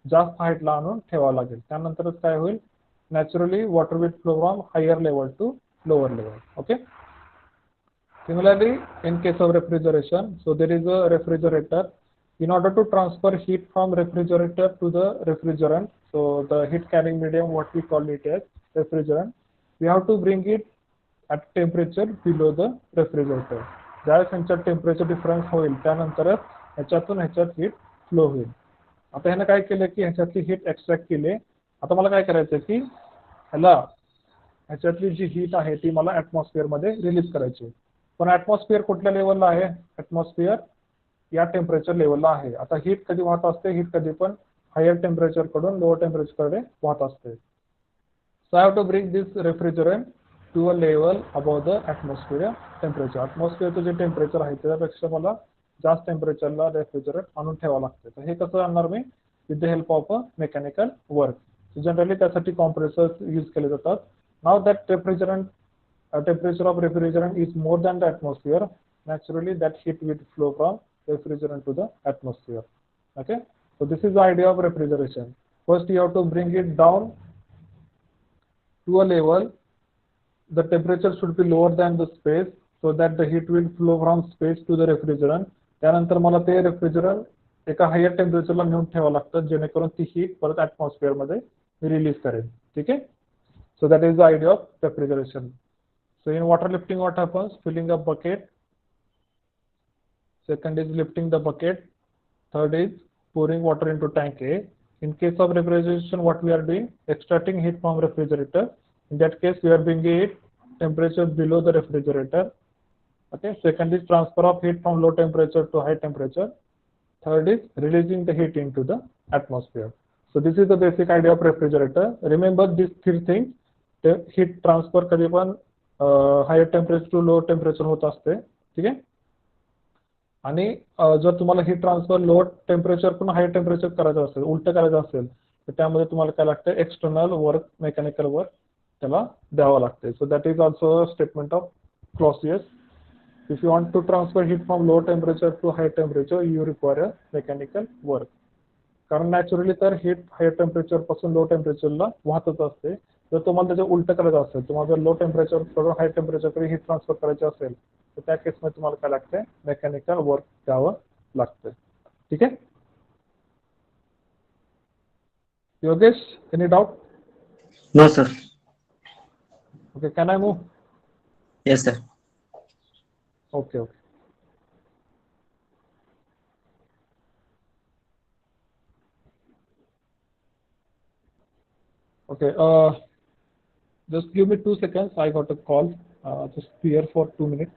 जास्त हाईटला आणून ठेवावं लागेल. त्यानंतरच काय होईल naturally water will flow from higher level to lower level. Okay. Similarly, in case of refrigeration, so there is a refrigerator. In order to transfer heat from refrigerator to the refrigerant, so the heat carrying medium, what we call it as refrigerant, we have to bring it at temperature below the refrigerator. ज्यावेळेस ह्यांच्यात temperature difference होईल त्यानंतरच ह्याच्यातून ह्याच्यात heat flow होईल. आता ह्यानं काय केलं की ह्याच्यातली हीट एक्स्ट्रॅक्ट केली. आता मला काय करायचं की ह्याच्यातली जी हीट आहे ती मला ऍटमॉस्फिअर मध्ये रिलीज करायची. पण ऍटमॉस्फिअर कुठल्या लेवलला आहे? ऍटमॉस्फिअर या टेम्परेचर लेवलला आहे. आता हीट कधी वाहत असते? हीट कधी पण हायर टेम्परेचर कडून लोअर टेम्परेचर कडे वाहत असते. So I have to bring this refrigerant to a level above the atmosphere temperature. Atmosphere J temperature आहे त्यापेक्षा मला जास्त टेम्परेचरला रेफ्रिजरंट आणून ठेवावं लागतं. तर हे कसं आणणार मी? With the help of a mechanical work. Generally त्यासाठी कॉम्प्रेसर्स यूज केले जातात. Now that refrigerant temperature of refrigerant is more than the atmosphere, naturally that heat will flow from refrigerant to the atmosphere. Okay, so this is the idea of refrigeration. First you have to bring it down to a level, the temperature should be lower than the space so that the heat will flow from space to the refrigerant. त्यानंतर मला ते refrigerant एका higher टेम्परेचरला नेऊन ठेवावं लागतं जेणेकरून ती heat परत ऍटमॉस्फिअर मध्ये रिलीज करेल. ठीक आहे. So that is the idea of refrigeration. So in water lifting what happens? Filling a bucket. Second is lifting the bucket. Third is pouring water into tank A. In case of refrigeration, what we are doing? Extracting heat from refrigerator. In that case, we are bringing it temperature below the refrigerator. Okay. Second is transfer of heat from low temperature to high temperature. Third is releasing the heat into the atmosphere. So this is the basic idea of refrigerator. Remember these three things. The heat transfer कधी पण higher temperature to low temperature होत असते. ठीक आहे. आणि जर तुम्हाला heat transfer low temperature पण हाय टेम्परेचर करायचं असेल उलट करायचं असेल तर त्यामध्ये तुम्हाला काय लागतं एक्सटर्नल वर्क मेकॅनिकल वर्क त्याला द्यावं लागते. So that is also statement of Clausius. If you want to transfer heat from low temperature to high temperature you require a mechanical work. कारण नॅचरली तर हीट हायर टेम्परेचर पासून low टेम्परेचरला वाहतच असते. जर तुम्हाला त्याचं उलट करायचं असेल तुम्हाला जर लो टेम्परेचर कडून हाय टेम्परेचरकडे हीट ट्रान्सफर करायची असेल तर त्या केसमध्ये तुम्हाला काय लागतंय मेकॅनिकल वर्क द्यावं लागतं. ठीक आहे. Yogesh, any doubt? No, sir. Okay, can I move? Yes, sir. Okay okay. Okay, just give me 2 seconds. I got a call. Just be here for 2 minutes.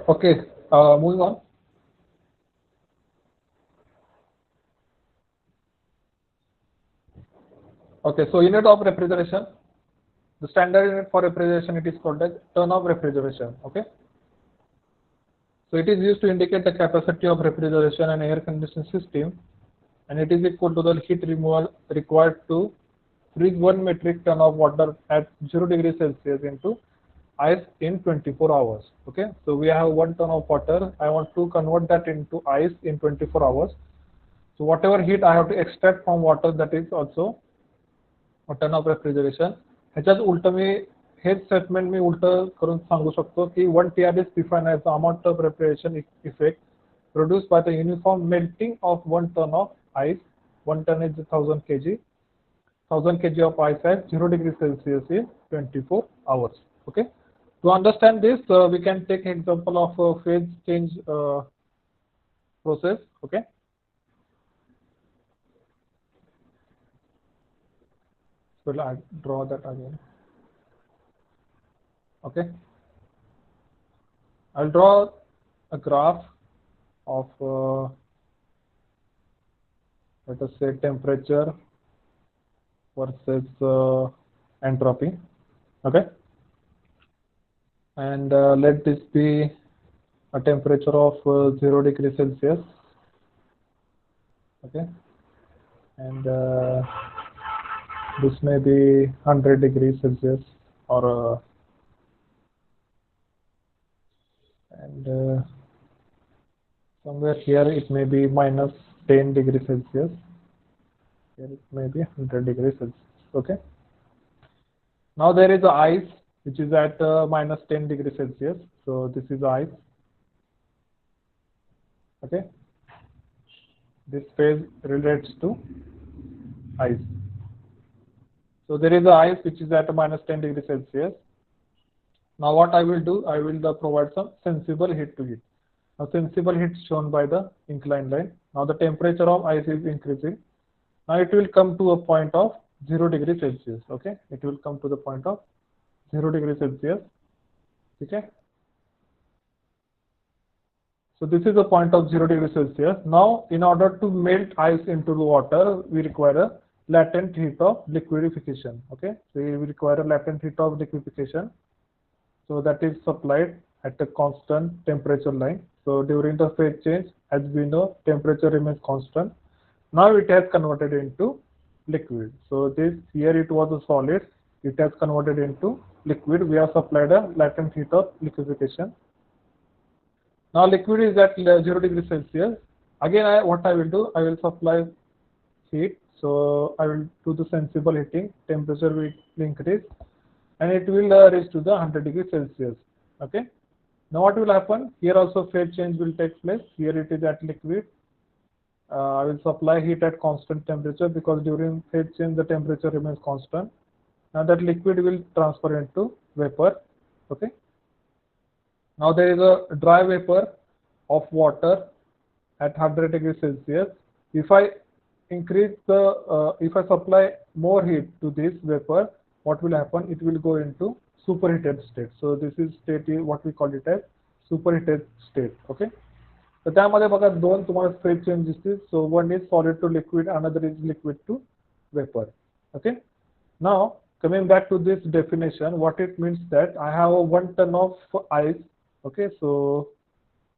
Okay, moving on. Okay, so unit of refrigeration. The standard unit for refrigeration, it is called as ton of refrigeration. Okay. So it is used to indicate the capacity of refrigeration and air conditioning system, and it is equal to the heat removal required to freeze 1 metric ton of water at 0 degrees Celsius into ice in 24 hours. Okay, so we have 1 ton of water. I want to convert that into ice in 24 hours. So whatever heat I have to extract from water, that is also a ton of refrigeration. ह्याच्यात उलट मी हेच statement मी उलट करून सांगू शकतो की 1 TR is defined as the amount of refrigeration effect produced by the uniform melting of 1 ton of ice. 1 ton is 1000 kg. 1000 kg of ice at 0 degrees Celsius in 24 hours. Okay. To understand this, we can take example of phase change process. Okay. So I'll draw that again. Okay. I'll draw a graph of let us say temperature versus entropy. Okay. And let this be a temperature of 0 degrees Celsius. Okay. And this may be 100 degrees Celsius, or and somewhere here it may be minus 10 degrees Celsius. Here it may be 100 degrees Celsius. Okay. Now there is ice which is at minus 10 degrees Celsius. So this is ice. Okay. This phase relates to ice. So there is a ice which is at minus 10 degrees Celsius. Now what I will do, I will provide some sensible heat to it. Now sensible heat is shown by the inclined line. Now the temperature of ice is increasing. Now it will come to a point of 0 degrees Celsius. Okay, it will come to the point of 0 degrees Celsius. Okay. So this is the point of 0 degrees Celsius. Now in order to melt ice into the water, we require a latent heat of liquefaction. Okay, so we require a latent heat of liquefaction. So that is supplied at a constant temperature line. So during the phase change, as we know, temperature remains constant. Now it has converted into liquid. So this here it was a solid, it has converted into liquid. We have supplied a latent heat of liquefaction. Now liquid is at 0 degrees Celsius. Again, what I will do, I will supply heat. So I will do the sensible heating. Temperature will increase, and it will reach to the 100 degrees Celsius. Okay. Now what will happen? Here also phase change will take place. Here it is at liquid. I will supply heat at constant temperature because during phase change the temperature remains constant. Now that liquid will transfer into vapor. Okay. Now there is a dry vapor of water at 100 degrees Celsius. If I increase the, if I supply more heat to this vapor, what will happen? It will go into superheated state. So this is state is what we call it as superheated state. Okay. तर त्यामध्ये बघा दोन तुम्हाला phase change दिसतील. So one is solid to liquid, another is liquid to vapor. Okay. Now coming back to this definition, what it means that I have a 1 ton of ice. Okay, so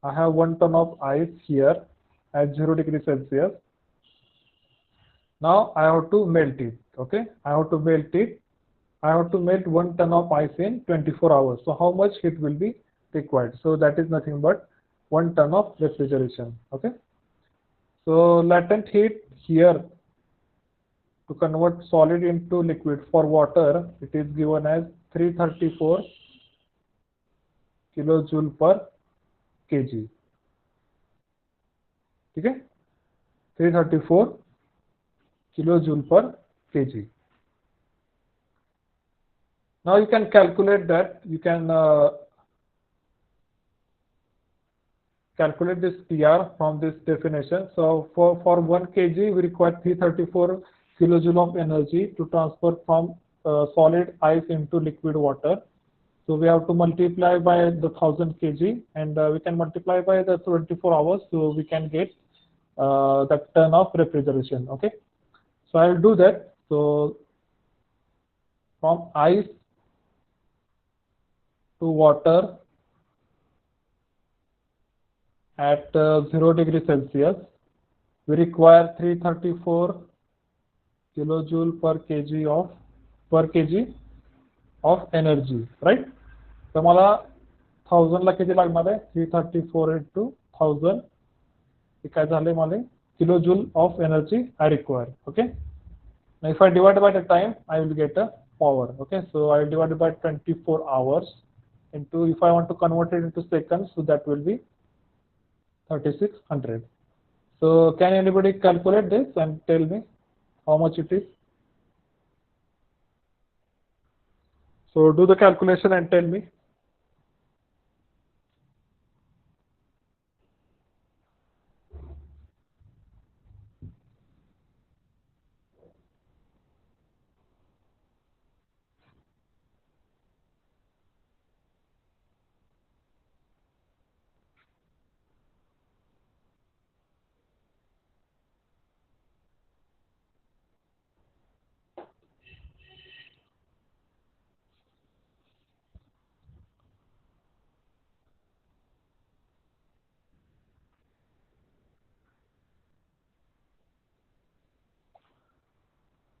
I have 1 ton of ice here at 0 degrees Celsius. Now I have to melt it. Okay, I have to melt it. I have to melt 1 ton of ice in 24 hours. So how much heat will be required? So that is nothing but 1 ton of refrigeration. Okay, so latent heat here to convert solid into liquid for water, it is given as 334 kilojoule per kg. Okay, 334 kilojoule per kg. Now you can calculate that. You can calculate this PR from this definition. So for 1 kg, we require 334 kilojoule of energy to transfer from solid ice into liquid water. So we have to multiply by the 1000 kg, and we can multiply by the 24 hours, so we can get the ton of refrigeration. Okay, so I'll do that. So from ice to water at 0 degree Celsius, we require 334 kilojoule per kg of energy, right? तर मला 1000 ला किती लागणार आहे 334 into 1000 हे काय झाले मला kilojule of energy I require. Okay, now if I divide by the time I will get a power. Okay, so I divide by 24 hours into, if I want to convert it into seconds, so that will be 3600. So can anybody calculate this and tell me how much it is? So do the calculation and tell me.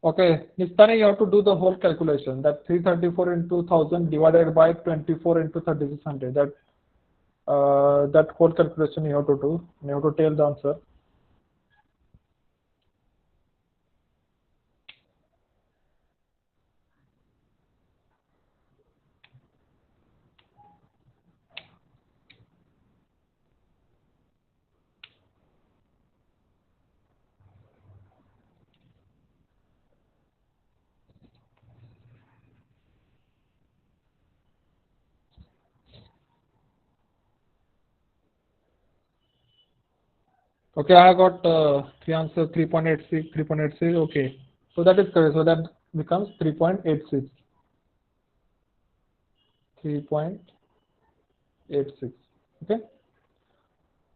Okay, Nistani, you have to do the whole calculation. That 334 into 1000 divided by 24 into 3600. That whole calculation you have to do. You have to tell the answer. Okay, I got three answers, 3.86, 3.86. Okay, so that is correct. So that becomes 3.86. 3.86. Okay.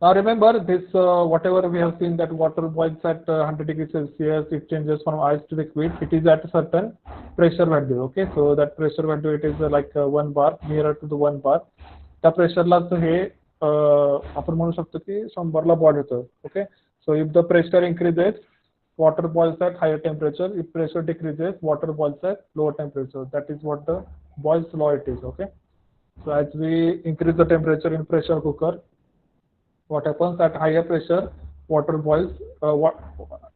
Now remember this, whatever we have seen that water boils at 100 degrees Celsius, it changes from ice to liquid. It is at a certain pressure value. Okay, so that pressure value, it is like 1 bar, nearer to the 1 bar. त्या प्रेशरलाच हे आपण म्हणू शकतो की 100 ला boil होतं. Okay, so if the pressure increases, water boils at higher temperature. If pressure decreases, water boils at lower temperature. That is what the Boyle's law it is. Okay, so as we increase the temperature in pressure cooker, what happens at higher pressure, water boils.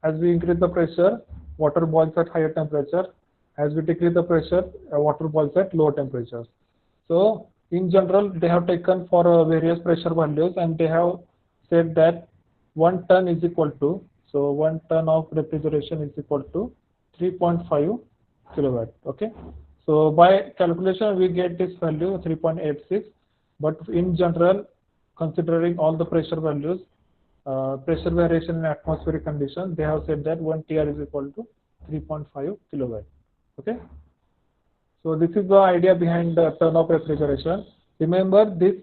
As we increase the pressure, water boils at higher temperature. As we decrease the pressure, water boils at lower temperature. So in general, they have taken for various pressure values, and they have said that 1 ton is equal to, so 1 ton of refrigeration is equal to 3.5 kilowatt. Okay, so by calculation we get this value 3.86, but in general, considering all the pressure values, pressure variation in atmospheric conditions, they have said that 1 TR is equal to 3.5 kilowatt. Okay, so this is the idea behind the ton of refrigeration. Remember, this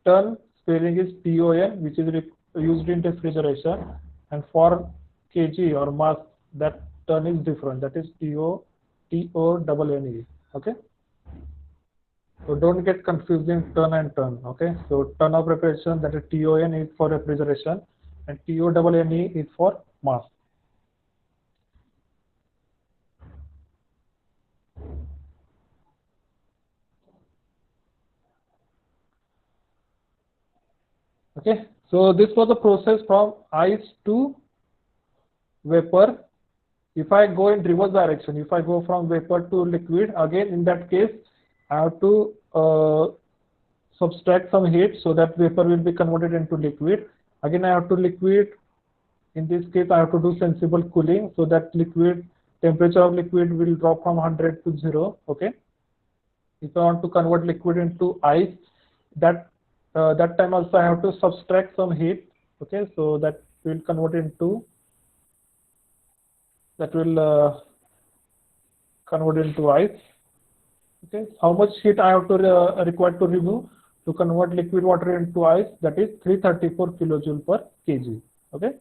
ton spelling is TON, which is used in refrigeration, and for kg or mass, that ton is different. That is TONNE. Okay, so don't get confusing ton and ton. Okay, so ton of refrigeration, that is TON, is for refrigeration, and TONNE is for mass. Okay, so this was the process from ice to vapor. If I go in reverse direction, if I go from vapor to liquid, again in that case, I have to subtract some heat, so that vapor will be converted into liquid. Again, I have to liquid. In this case, I have to do sensible cooling, so that liquid temperature of liquid will drop from 100 to 0. Okay. If I want to convert liquid into ice, that time also I have to subtract some heat. Okay, so that will convert into ice. Okay, how much heat I have to required to remove to convert liquid water into ice? That is 334 kilojoule per kg. Okay,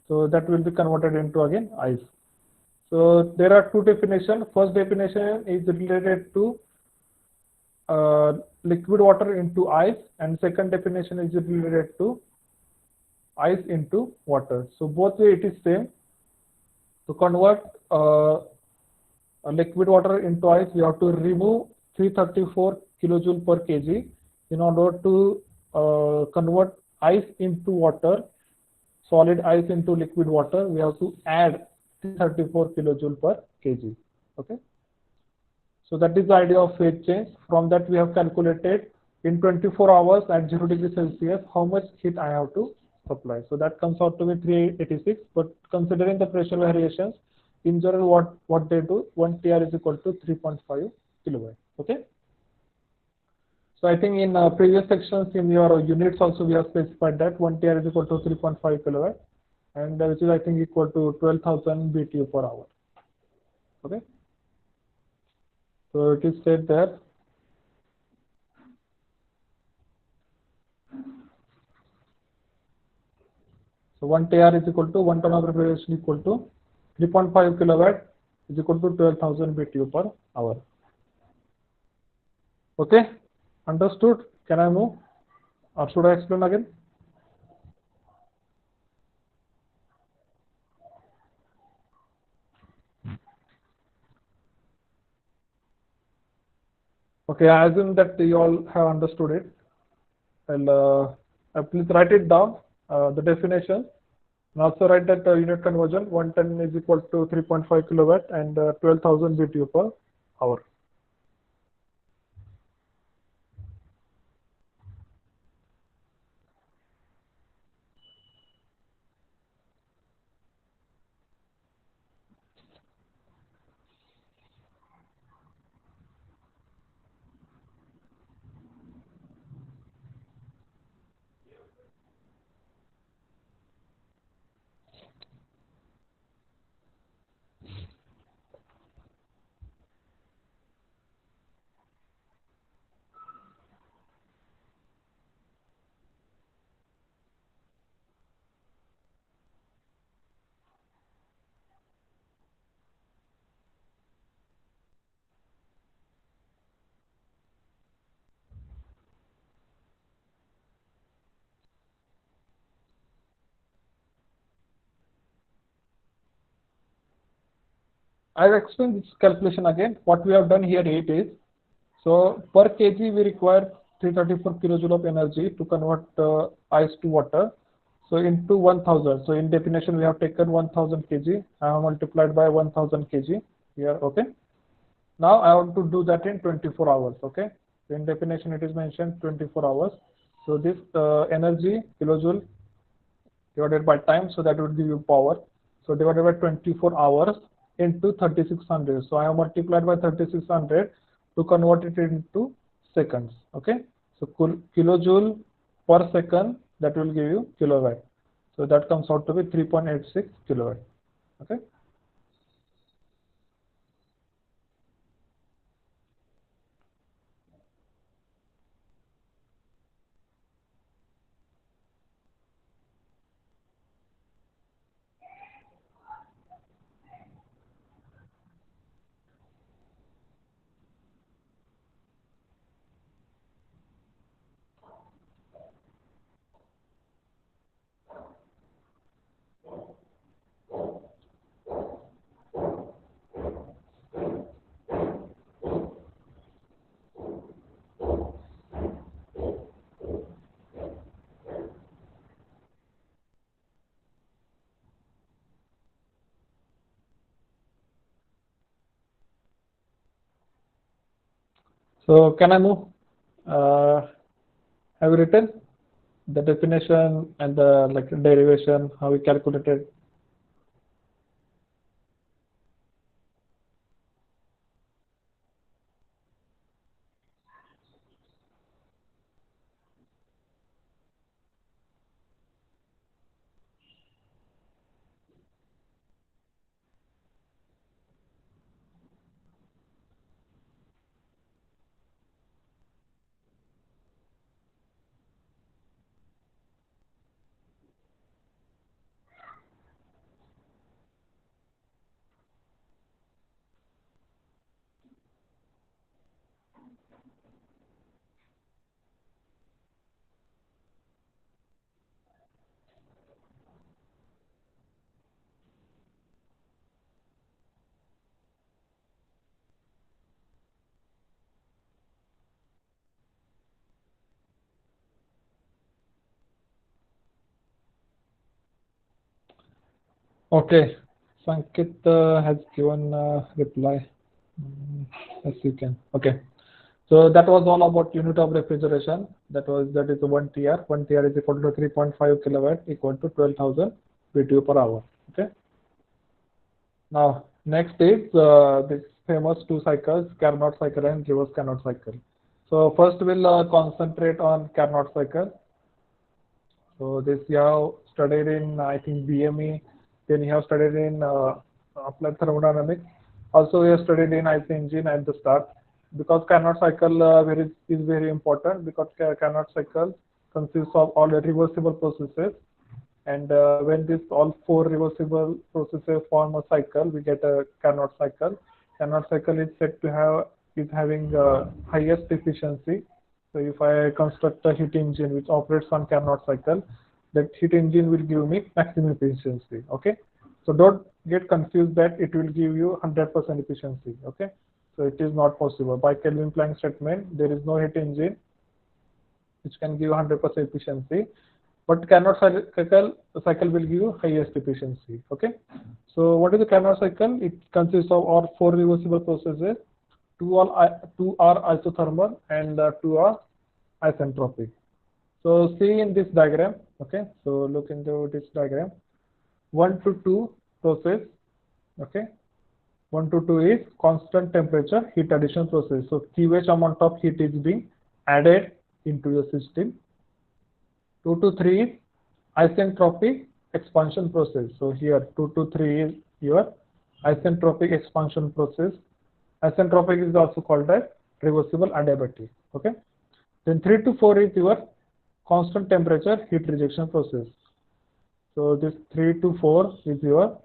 so that will be converted into again ice. So there are two definitions. First definition is related to liquid water into ice, and second definition is related to ice into water. So both way it is same. To convert liquid water into ice, we have to remove 334 kilojoule per kg. In order to convert ice into water, solid ice into liquid water, we have to add 334 kilojoule per kg. Okay. So that is the idea of phase change. From that we have calculated in 24 hours at 0 degree Celsius how much heat I have to supply. So that comes out to be 386. But considering the pressure variations, in general what they do, 1 TR is equal to 3.5 kilowatt. Okay. So I think in previous sections in your units also we have specified that 1 TR is equal to 3.5 kilowatt, and which is I think equal to 12,000 BTU per hour. Okay. So it is said that so 1 TR is equal to 1 ton of refrigeration equal to 3.5 kilowatt is equal to 12,000 BTU per hour. Okay, understood? Can I move or should I explain again? Okay, I assume that you all have understood it. Please write it down, the definition, and also write that unit conversion 1 ton is equal to 3.5 kilowatt and 12,000 BTU per hour. I'll explain this calculation again. What we have done here it is, so per kg we require 334 kilojoule of energy to convert ice to water. So into 1000. So in definition we have taken 1000 kg. I have multiplied by 1000 kg here. Okay. Now I want to do that in 24 hours. Okay. So in definition it is mentioned 24 hours. So this energy kilojoule divided by time, so that would give you power. So divided by 24 hours into 3600. So I have multiplied by 3600 to convert it into seconds. Okay. So kilojoule per second, that will give you kilowatt. So that comes out to be 3.86 kilowatt. Okay. So can I move? Have you written the definition and the derivation, how we calculated? Okay, Sankit has given reply. Yes, you can. Okay. So that was all about unit of refrigeration. That is 1 TR. 1 TR is equal to 3.5 kilowatt equal to 12,000 BTU per hour. Okay. Now next is this famous two cycles, Carnot cycle and reverse Carnot cycle. So first we'll concentrate on Carnot cycle. So this you have studied in I think BME, then you have studied in applied thermodynamics. Also you have studied in IC engine at the start. Because Carnot cycle is very important because Carnot cycle consists of all the reversible processes, and when this all four reversible processes form a cycle, we get a Carnot cycle. Carnot cycle is said to have is having highest efficiency. So if I construct a heat engine which operates on Carnot cycle, that heat engine will give me maximum efficiency. Okay, so don't get confused that it will give you 100% efficiency. Okay, so it is not possible. By Kelvin Planck statement, there is no heat engine which can give 100% efficiency, but Carnot cycle will give you highest efficiency. Okay, so what is the Carnot cycle? It consists of all four reversible processes. Two are isothermal and two are isentropic. So see in this diagram. Okay, so look into this diagram. 1 to 2 process. Okay, 1 to 2 is constant temperature heat addition process. So QH amount of heat is being added into your system. 2 to 3 is isentropic expansion process. So here 2 to 3 is your isentropic expansion process. Isentropic is also called as reversible adiabatic. Okay. Then 3 to 4 is your constant temperature heat rejection process. So this 3 to 4 is your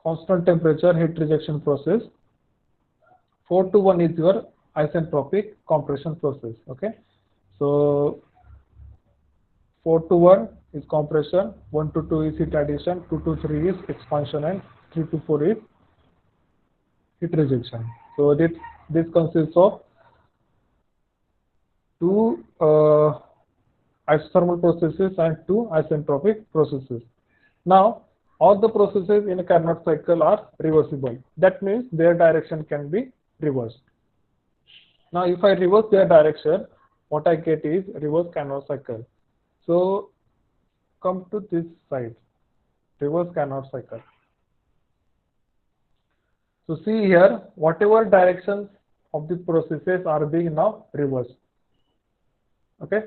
constant temperature heat rejection process. 4 to 1 is your isentropic compression process. Okay. So 4 to 1 is compression, 1 to 2 is heat addition, 2 to 3 is expansion, and 3 to 4 is heat rejection. So this consists of two isothermal processes and two isentropic processes. Now all the processes in a Carnot cycle are reversible. That means their direction can be reversed. Now if I reverse their direction, what I get is reverse Carnot cycle. So come to this side, reverse Carnot cycle. So see here, whatever directions of the processes are being now reversed. Okay.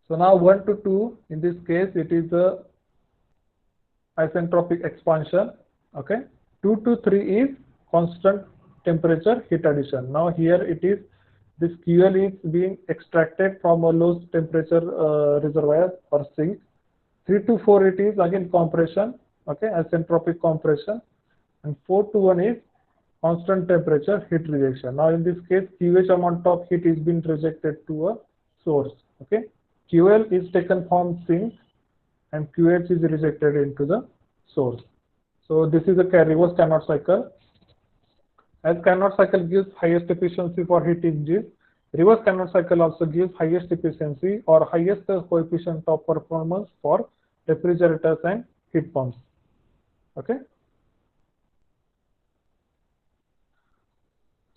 So now 1 to 2, in this case, it is a isentropic expansion. Okay. 2 to 3 is constant temperature heat addition. Now here it is, this QL is being extracted from a low temperature reservoir or sink. 3 to 4 it is again compression. Okay, isentropic compression. And 4 to 1 is constant temperature heat rejection. Now in this case, QH amount of heat is being rejected to a source. Okay, QL is taken from sink and QH is rejected into the source. So this is a reverse Carnot cycle. As Carnot cycle gives highest efficiency for heat engines, reverse Carnot cycle also gives highest efficiency or highest coefficient of performance for refrigerators and heat pumps. Okay.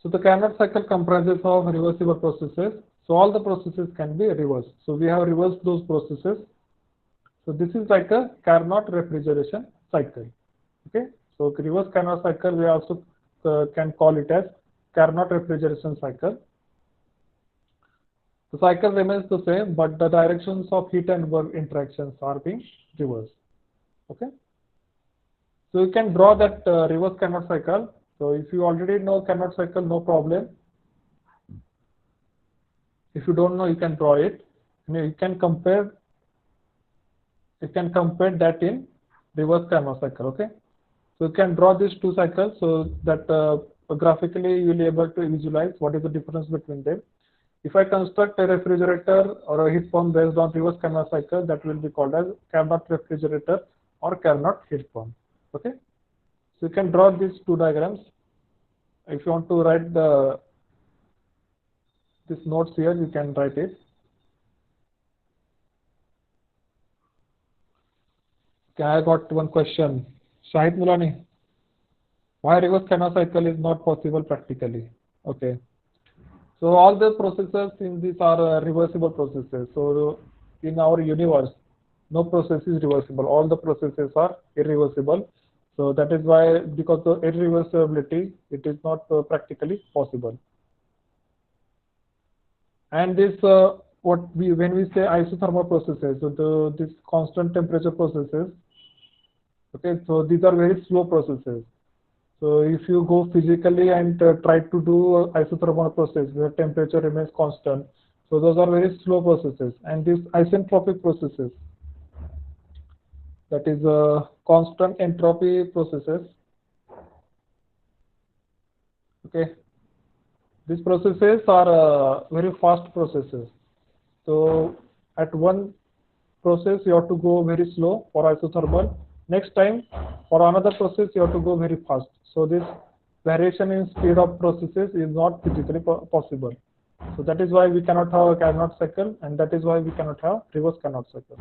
So the Carnot cycle comprises of reversible processes. So all the processes can be reversed. So we have reversed those processes. So this is like a Carnot refrigeration cycle. Okay. So reverse Carnot cycle we also can call it as Carnot refrigeration cycle. The cycle remains the same, but the directions of heat and work interactions are being reversed. Okay. So you can draw that reverse Carnot cycle. So if you already know Carnot cycle, no problem. If you don't know, you can draw it. You can compare. You can compare that in reverse Carnot cycle. Okay. So you can draw these two cycles so that graphically you will be able to visualize what is the difference between them. If I construct a refrigerator or a heat pump based on reverse Carnot cycle, that will be called as Carnot refrigerator or Carnot heat pump. Okay. So you can draw these two diagrams. If you want to write this notes here, you can write it. Okay, I got one question. Shahid Mulani, why reverse Carnot cycle is not possible practically? Okay. So all the processes in this are reversible processes. So in our universe, no process is reversible. All the processes are irreversible. So that is why, because of irreversibility, it is not practically possible. And this, what we when we say isothermal processes, so this constant temperature processes. Okay, so these are very slow processes. So if you go physically and try to do isothermal process where temperature remains constant, so those are very slow processes. And these isentropic processes, that is constant entropy processes. Okay, these processes are very fast processes. So at one process you have to go very slow for isothermal. Next time for another process you have to go very fast. So this variation in speed of processes is not physically possible. So that is why we cannot have a Carnot cycle, and that is why we cannot have reverse Carnot cycle.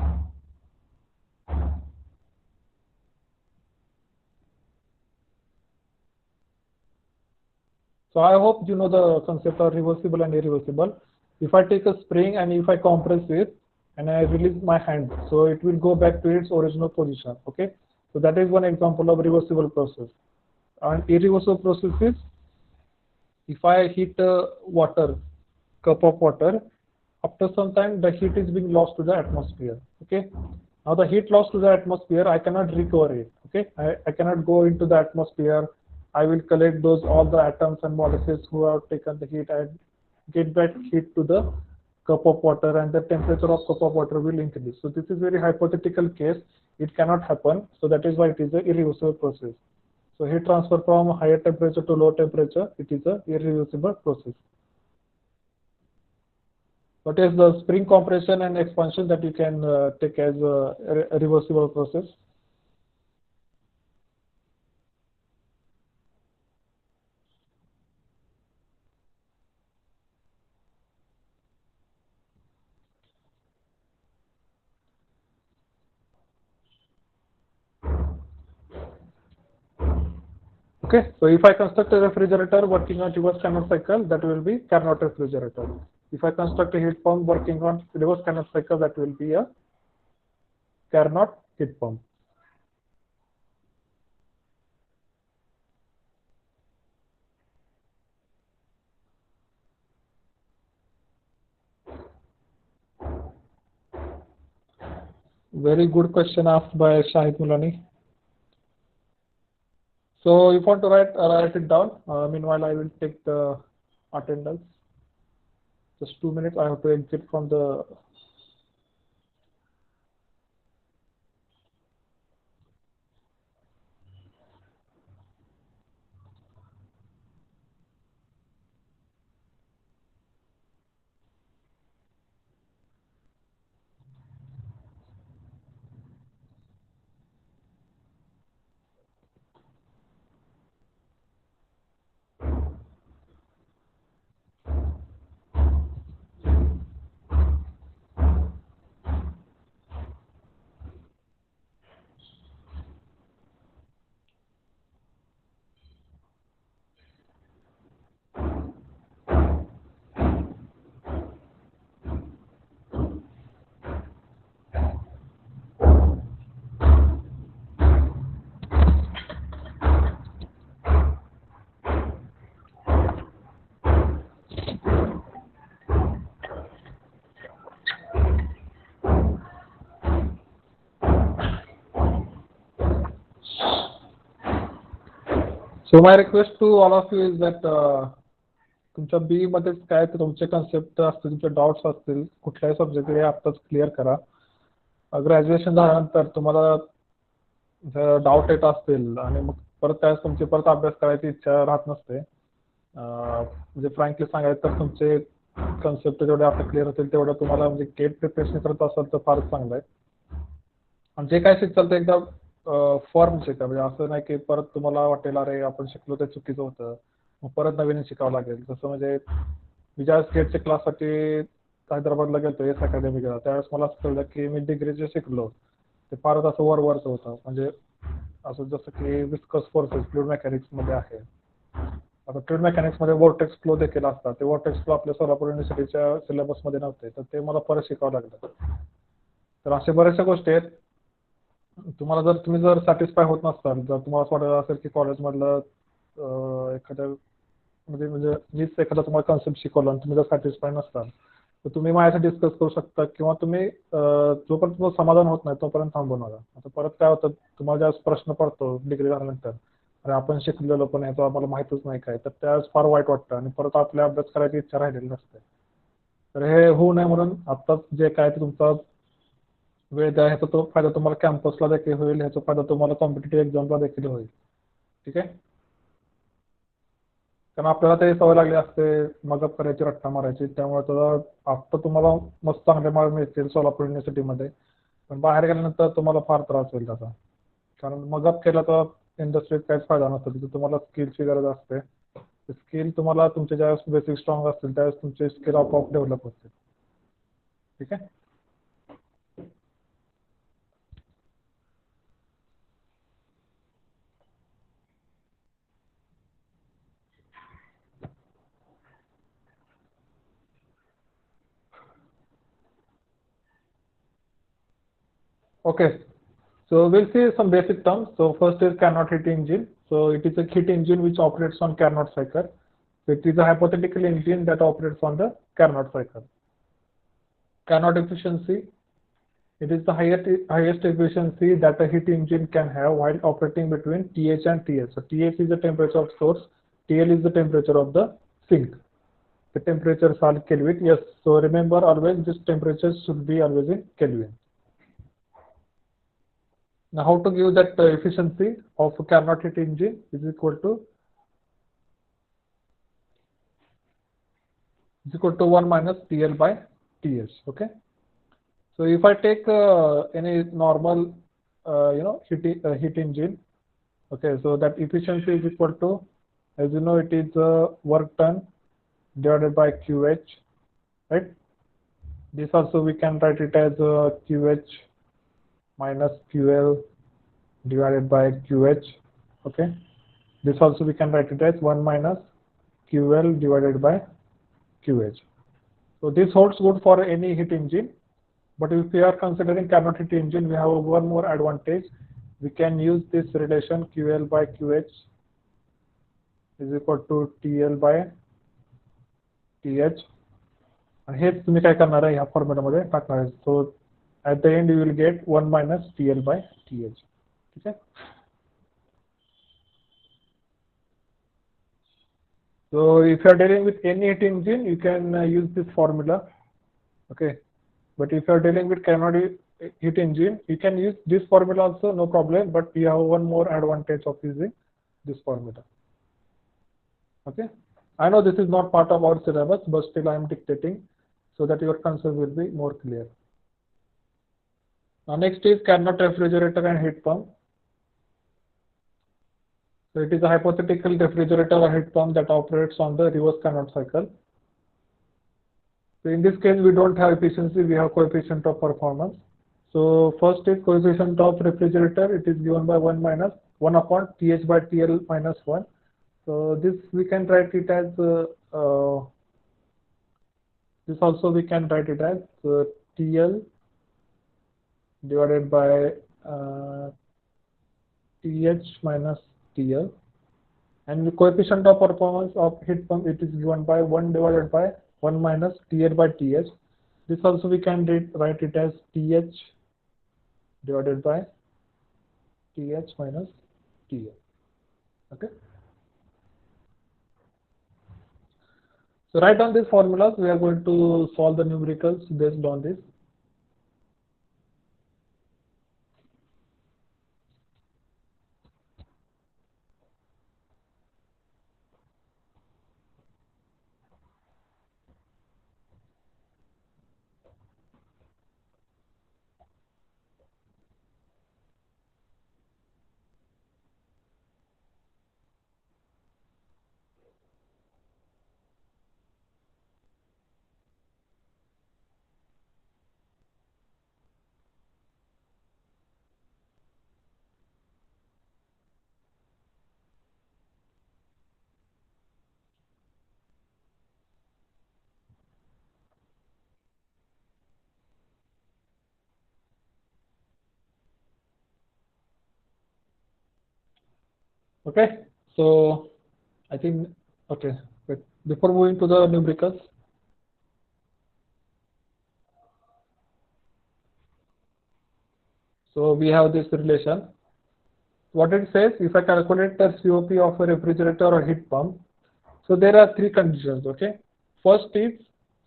So I hope you know the concept of reversible and irreversible. If I take a spring and if I compress it and I release my hand, so it will go back to its original position. Okay, so that is one example of reversible process. And irreversible processes, if I heat water, cup of water, after some time the heat is being lost to the atmosphere. Okay, now the heat lost to the atmosphere, I cannot recover it. Okay, I cannot go into the atmosphere. I will collect those all the atoms and molecules who have taken the heat and get back heat to the cup of water, and the temperature of cup of water will increase. So this is very hypothetical case. It cannot happen. So that is why it is a irreversible process. So heat transfer from higher temperature to low temperature, it is a irreversible process. What is the spring compression and expansion that you can take as a reversible process? Okay, so if I construct a refrigerator working on reverse Carnot cycle, that will be Carnot refrigerator. If I construct a heat pump working on reverse Carnot cycle, that will be a Carnot heat pump. Very good question asked by Shahid Mulani. So if you want to write it down. Meanwhile, I will take the attendance. Just 2 minutes. I have to exit from the. So my request to all of you is that तुमच्या B मध्येच काय तर तुमचे concept असतील, तुमचे doubts असतील कुठल्याही subject हे आत्ताच क्लिअर करा. ग्रॅज्युएशन झाल्यानंतर तुम्हाला डाऊट येत असतील आणि मग परत काय तुमची परत अभ्यास करायची इच्छा राहत नसते. म्हणजे फ्रँकली सांगायचं तर तुमचे कन्सेप्ट जेवढे आता क्लिअर होतील तेवढं तुम्हाला म्हणजे गेट प्रिपरेशन करत असाल तर फारच चांगलं आहे. आणि जे काय शिकाल ते एकदा फॉर्म शिका. म्हणजे असं नाही की परत तुम्हाला वाटेल अरे आपण शिकलो ते चुकीचं होतं, मग परत नवीन शिकावं लागेल. जसं म्हणजे मी ज्या गेटच्या क्लाससाठी हैदराबादला गेलो एस अकॅडमी गेला त्यावेळेस मला असं कळलं की मी डिग्री जे शिकलो ते फारच असं वरवरचं होतं, म्हणजे असं जसं की विस्कस फोर्सेस फ्लुइड मेकॅनिक्स मध्ये आहे. आता फ्लुइड मेकॅनिक्स मध्ये वोर्टेक्स फ्लो देखील असतात. ते वोर्टेक्स फ्लो आपल्या सोलापूर युनिव्हर्सिटीच्या सिलेबस मध्ये नव्हते, तर ते मला परत शिकावं लागलं. तर अशा बऱ्याचशा गोष्टी आहेत. तुम्ही जर सॅटिस्फाय होत नसाल, जर तुम्हाला असं वाटत असेल की कॉलेजमधलं एखाद्या म्हणजे मीच एखादा तुम्हाला कॉन्सेप्ट शिकवला आणि तुम्ही जर सॅटिस्फाय नसताल, तर तुम्ही माझ्याशी डिस्कस करू शकता, किंवा तुम्ही जोपर्यंत तुमचं समाधान होत नाही तोपर्यंत थांबू नका. आता परत काय होतं, तुम्हाला ज्यावेळेस प्रश्न पडतो डिग्री झाल्यानंतर, अरे आपण शिकलेलो पण याचं आम्हाला माहितच नाही काय, तर त्यावेळेस फार वाईट वाटतं आणि परत आपल्या अभ्यास करायची इच्छा राहिलेली नसते. तर हे होऊ नये म्हणून आत्ताच जे काय ते तुमचा वेळ द्या, ह्याचा तो फायदा तुम्हाला कॅम्पसला देखील होईल, ह्याचा फायदा तुम्हाला कॉम्पिटेटिव्ह एक्झामला देखील होईल. ठीक आहे. कारण आपल्याला ते सवय लागली असते मगअप करायची, रट्टा मारायची, त्यामुळे त्याचा आता तुम्हाला मस्त चांगले मार्क मिळतील सोलापूर युनिव्हर्सिटीमध्ये, पण बाहेर गेल्यानंतर तुम्हाला फार त्रास होईल त्याचा. कारण मगअप केला तर इंडस्ट्रीत काहीच फायदा नसतो, तिथे तुम्हाला स्किलची गरज असते. स्किल तुम्हाला तुमचे ज्यावेळेस बेसिक स्ट्रॉंग असतील त्यावेळेस तुमचे स्किल आपोआप डेव्हलप होतील. ठीक आहे. Okay, so we'll see some basic terms. So first is Carnot heat engine. So it is a heat engine which operates on Carnot cycle. So it is a hypothetical engine that operates on the Carnot cycle. Carnot efficiency. It is the highest efficiency that a heat engine can have while operating between TH and TL. So TH is the temperature of source, TL is the temperature of the sink. The temperatures are Kelvin. Yes, so remember always this temperature should be always in Kelvin. Now, how to give that efficiency of a Carnot heat engine is equal to 1 minus TL by TS. Okay. So if I take any normal, heat engine, okay, so that efficiency is equal to, as you know, it is work done divided by QH, right? This also we can write it as QH minus QL divided by QH. Okay. This also we can write it as 1 minus QL divided by QH. So this holds good for any heat engine, but if we are considering Carnot heat engine, we have one more advantage. We can use this relation QL by QH is equal to TL by TH. And हेच तुम्ही काय करणार आहे, ह्या फॉर्म्युलामध्ये टाकणार आहे. So at the end you will get 1 minus TL by TH. ठीक आहे. So if you are dealing with any heat engine, you can use this formula. Okay. But if you are dealing with Carnot heat engine, you can use this formula also, no problem. But you have one more advantage of using this formula. Okay. I know this is not part of our syllabus, but still I am dictating so that your concept will be more clear. Now next is Carnot refrigerator and heat pump. So it is a hypothetical refrigerator or heat pump that operates on the reverse Carnot cycle. So in this case, we don't have efficiency, we have coefficient of performance. So first is coefficient of refrigerator. It is given by 1 minus 1 upon TH by TL minus 1. So this we can write it as this also we can write it as TL divided by TH minus TL, and the coefficient of performance of heat pump, it is given by 1 divided by 1 minus TL by TH. This also we can write it as TH divided by TH minus TL. Okay. So write down these formulas. We are going to solve the numericals based on this. Okay, so I think, okay, but before moving to the numericals, so we have this relation. What it says, if I calculate the COP of a refrigerator or heat pump, so there are three conditions, okay? First is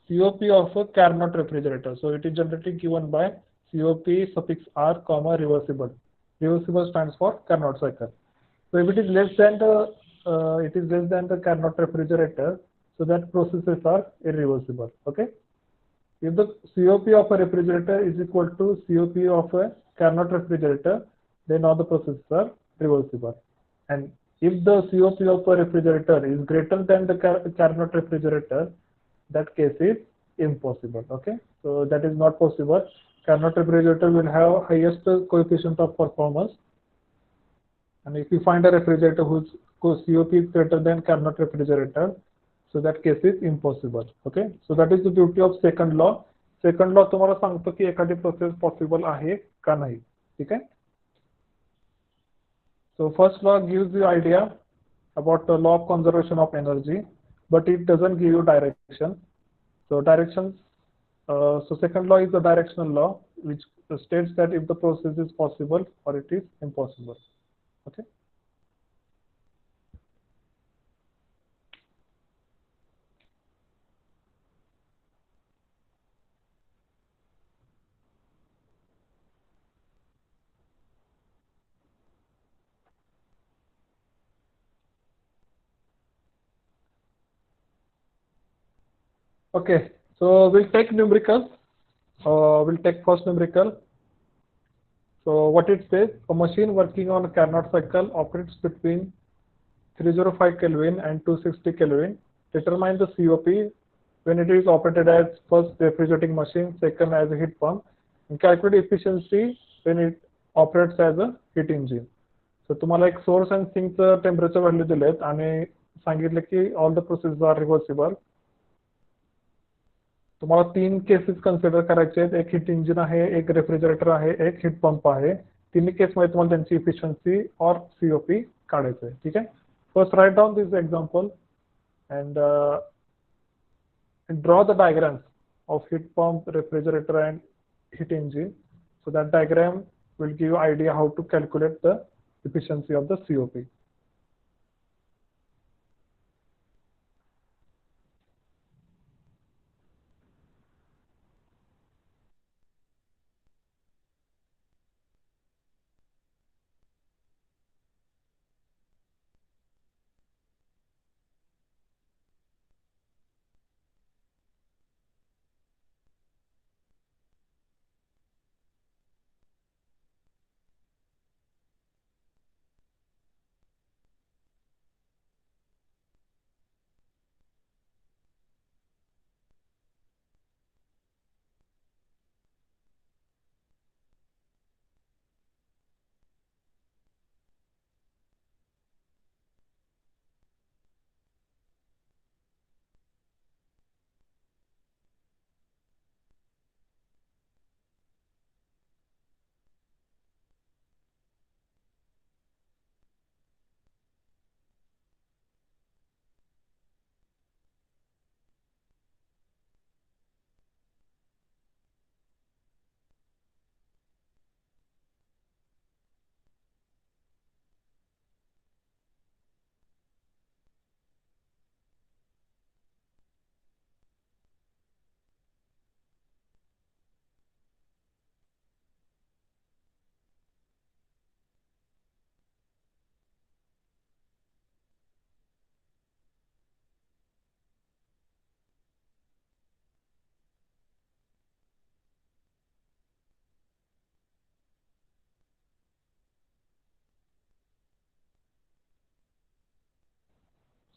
COP of a Carnot refrigerator. So it is generally given by COP suffix R, comma, reversible. Reversible stands for Carnot cycle. So if it is less than the Carnot refrigerator, so that processes are irreversible, okay? If the COP of a refrigerator is equal to COP of a Carnot refrigerator, then all the processes are reversible. And if the COP of a refrigerator is greater than the Carnot refrigerator, that case is impossible. Okay, so that is not possible. Carnot refrigerator will have highest coefficient of performance, and if you find a refrigerator whose COP is greater than Carnot refrigerator, so that case is impossible. Okay, so that is the beauty of second law. Second law तुम्हाला सांगतो की एखादी process possible आहे का नाही. ठीक आहे. So first law gives you idea about the law of conservation of energy, but it doesn't give you direction. So directions. So second law is the directional law, which states that if the process is possible or it is impossible. Okay. Okay, so we'll take numericals. We'll take first numerical. So what it says, a machine working on a Carnot cycle operates between 305 Kelvin and 260 Kelvin. Determine the COP when it is operated as first refrigerating machine, second as a heat pump, and calculate efficiency when it operates as a heat engine. So तुम्हाला एक source and sink temperature value दिलेत आणि सांगितले की all the processes are reversible. तुम्हाला तीन cases consider करायचे आहेत. एक हीट इंजिन आहे, एक रेफ्रिजरेटर आहे, एक हीट पंप आहे. तिन्ही केसमध्ये तुम्हाला त्यांची इफिशियन्सी और सीओपी काढायचं आहे. ठीक आहे. First write down this example and draw the diagrams of heat pump, refrigerator and heat engine. So that diagram will give you idea how to calculate the efficiency of the COP.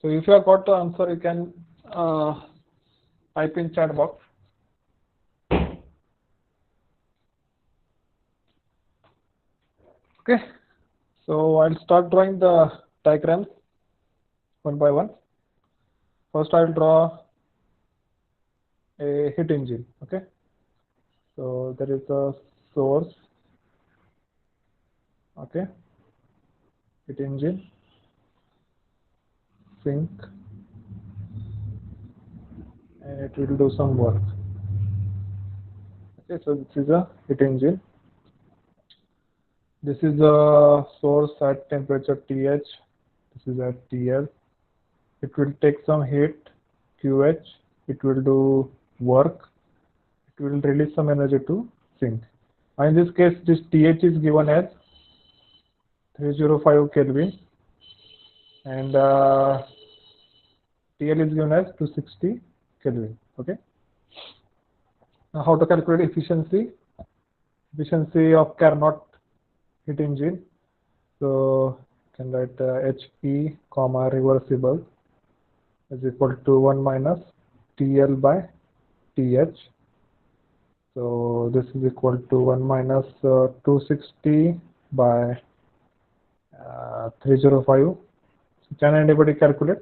So if you have got the answer, you can type in chat box. Okay, so I'll start drawing the diagrams one by one. First, I'll draw a heat engine. Okay, so there is a source. Okay, heat engine. sink, and it will do some work. Okay, so this is a heat engine. This is the source at temperature TH. This is at TL. It will take some heat, QH. It will do work. It will release some energy to sink. In this case, this TH is given as 305 Kelvin, and TL is given as 260 Kelvin. Okay. Now, how to calculate efficiency? Efficiency of Carnot heat engine. So can write HE comma reversible is equal to 1 minus TL by TH. So this is equal to 1 minus 260 by 305. So can anybody calculate?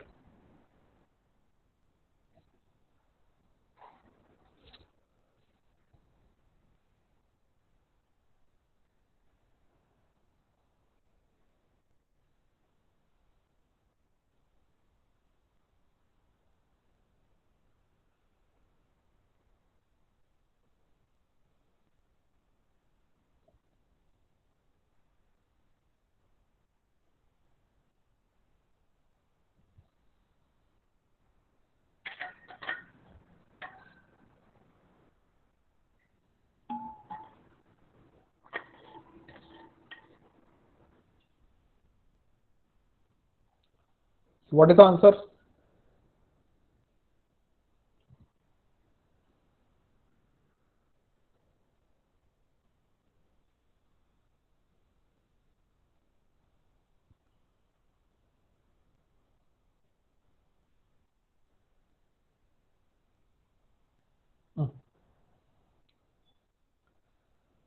So what is the answer?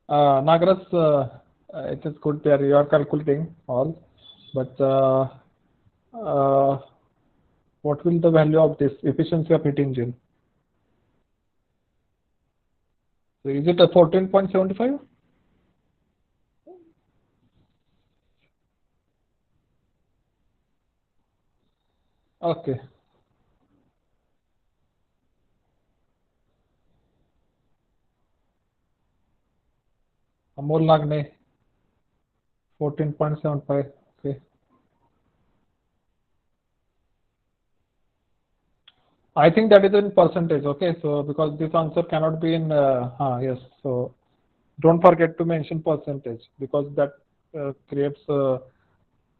Nagras, it is good that you are calculating all, but what will the value of this efficiency of heat engine? So is it a 14.75? Okay. Amol Nagne, 14.75. Okay. I think that is in percentage. Okay. So because this answer cannot be in, yes. So don't forget to mention percentage, because that creates,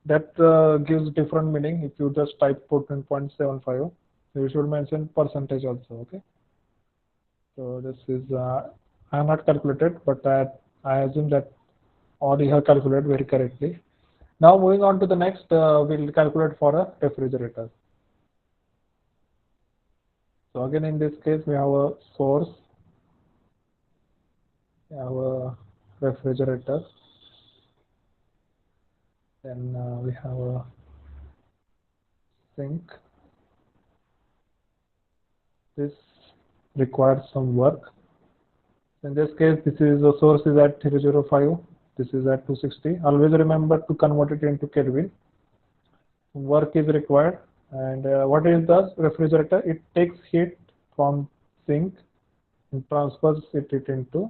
that gives different meaning. If you just type 14.75, you should mention percentage also. Okay. So this is, I have not calculated, but I assume that all you have calculated very correctly. Now moving on to the next, we'll calculate for a refrigerator. So again, in this case, we have a source, we have a refrigerator, then we have a sink. This requires some work. In this case, this is the source is at 305, this is at 260. Always remember to convert it into Kelvin. Work is required. And what is the refrigerator? It takes heat from sink and transfers it into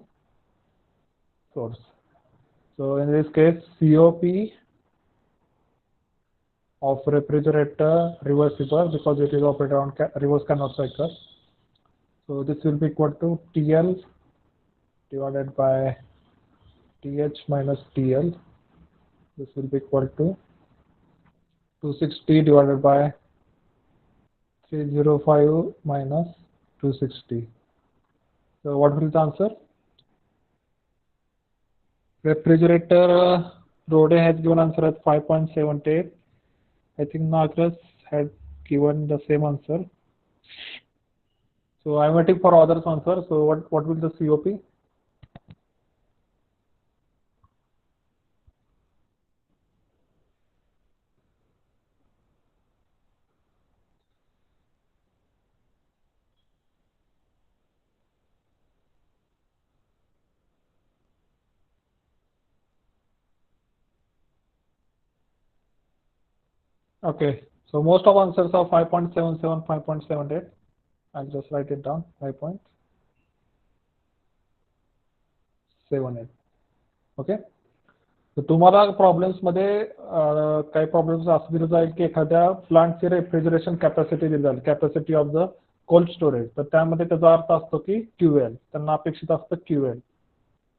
source. So in this case, COP of refrigerator reversible, because it is operated on reverse Carnot cycle. So this will be equal to TL divided by TH minus TL. This will be equal to 260 divided by 305 minus 260. So what will be the answer? Refrigerator, Rode has given answer as 5.78. I think Nagras had given the same answer. So I'm waiting for others' answer. So what will the COP? Okay. So most of answers are 5.77, 5.78. I'll just write it down, 5.78. Okay. तर तुम्हाला problems मध्ये काही problems असं दिलं जाईल की एखाद्या प्लांटची refrigeration capacity दिली जाईल, capacity of the cold storage. तर त्यामध्ये त्याचा अर्थ असतो की QL, त्यांना अपेक्षित असतं QL.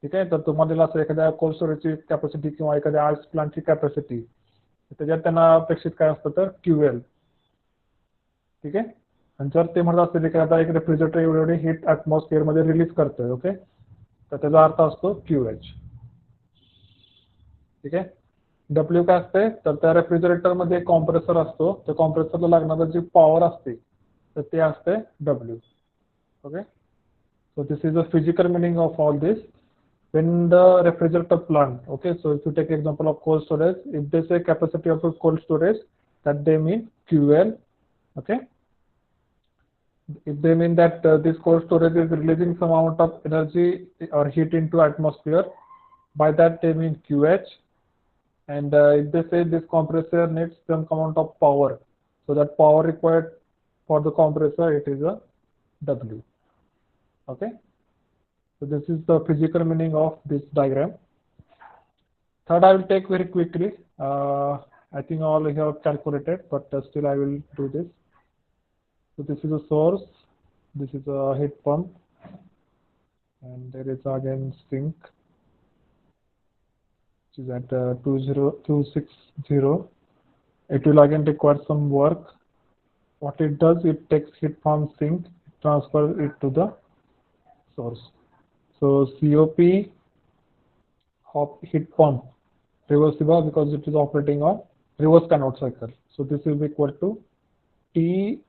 ठीक आहे. तर तुम्हाला दिलं असं एखाद्या कोल्ड स्टोरेजची कॅपॅसिटी किंवा एखाद्या आर्ट्स प्लांटची कॅपॅसिटी, त्याच्यात त्यांना अपेक्षित काय असतं तर QL. ठीक आहे. आणि जर ते म्हणत असतील की आता एक रेफ्रिजरेटर एवढी हीट ऍटमॉस्फिअर मध्ये रिलीज करतोय, ओके, तर त्याचा अर्थ असतो QH. ठीक आहे. डब्ल्यू काय असते तर त्या रेफ्रिजरेटर मध्ये कॉम्प्रेसर असतो, त्या कॉम्प्रेसरला लागणारी जी पॉवर असते तर ते असते W. Okay. So this is the physical meaning of all this. When the refrigerator plant, okay, so if you take example of cold storage, if they say capacity of a cold storage, that they mean QL, okay. If they mean that this cold storage is releasing some amount of energy or heat into atmosphere, by that they mean QH. And if they say this compressor needs some amount of power, so that power required for the compressor, it is a W. Okay. So this is the physical meaning of this diagram. Third, I will take very quickly. I think all you have calculated, but still I will do this. So this is a source, this is a heat pump, and there is again sink, which is at 20260. It will again require some work. What it does, it takes heat from sink, transfers it to the source. So COP of heat pump reversible because it is operating on reverse Carnot cycle. So this will be equal to TH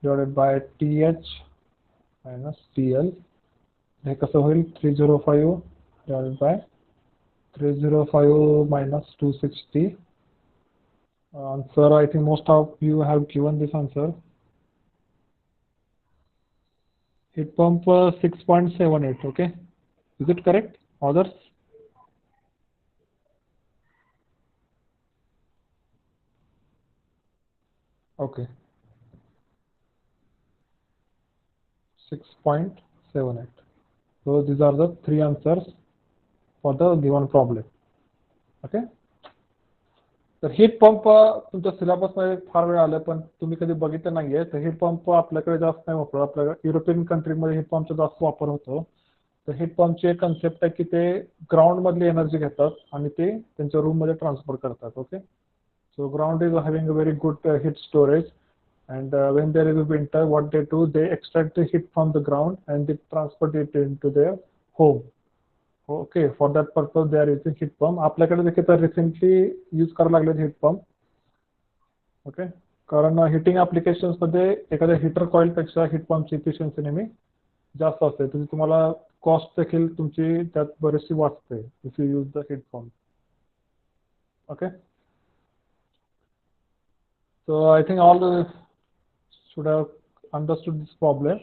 divided by TH minus TL. हे कसं होईल 305 divided by 305 minus 260. Answer, I think most of you have given this answer. Heat pump 6.78, okay. Is it correct? Others? Okay. 6.78. So these are the three answers for the given problem. Okay. तर heat pump तुमच्या सिलेबसमध्ये फार वेळ आलं पण तुम्ही कधी बघितलं नाहीये. तर हीट पंप आपल्याकडे जास्त नाही वापरत. आपल्या युरोपियन कंट्रीमध्ये हीट पंपचा जास्त वापर होतो. तर हीट पंपची एक कन्सेप्ट आहे की ते ग्राउंड मधली एनर्जी घेतात आणि ते त्यांच्या रूम मध्ये ट्रान्सफर करतात. Okay. So ground is having a very good heat storage. And when there is a winter, what they do, they extract the heat from the ground and they transport it into their home. Okay, for that purpose they are using heat pump. आपल्याकडे देखील तर recently use करायला लागले heat pump. Okay. कारण hitting applications मध्ये एखाद्या heater coil पेक्षा heat पंपची efficiency नेहमी जास्त असते. तुम्हाला कॉस्ट देखील तुमची त्यात बरीचशी वाचते if you use the heat pump. Okay. So I think all should have understood this problem.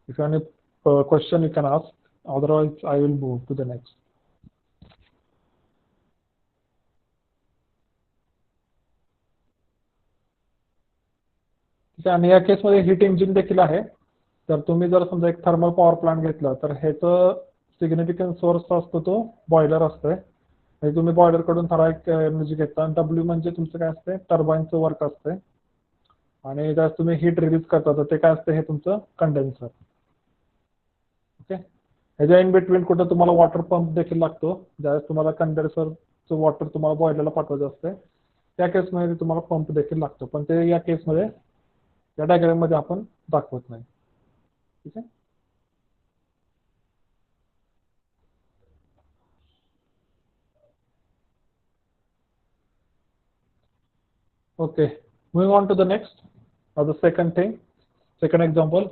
If you have any question, you can ask. Otherwise, I will move to the next. ठीक आहे. आणि या केसमध्ये heat engine देखील आहे. तर तुम्ही जर समजा एक थर्मल पॉवर प्लांट घेतला तर ह्याचं सिग्निफिकंट सोर्स असतो तो बॉयलर असतोय. तुम्ही बॉयलर कडून ठराविक एनर्जी घेता. डब्ल्यू म्हणजे तुमचं काय असते टर्बाईनचं वर्क असते. आणि ज्यावेळेस तुम्ही हीट रिलीज करता तर ते काय असते हे तुमचं कंडेन्सर. ओके. ह्याच्या इन बिटवीन कुठं तुम्हाला वॉटर पंप देखील लागतो. ज्यावेळेस तुम्हाला कंडेन्सरचं वॉटर तुम्हाला बॉयलरला पाठवायचं असते त्या केसमध्ये तुम्हाला पंप देखील लागतो. पण ते या केसमध्ये या डायग्राम मध्ये आपण दाखवत नाही. ठीक आहे. Okay, moving on to the next, or the second thing, second example.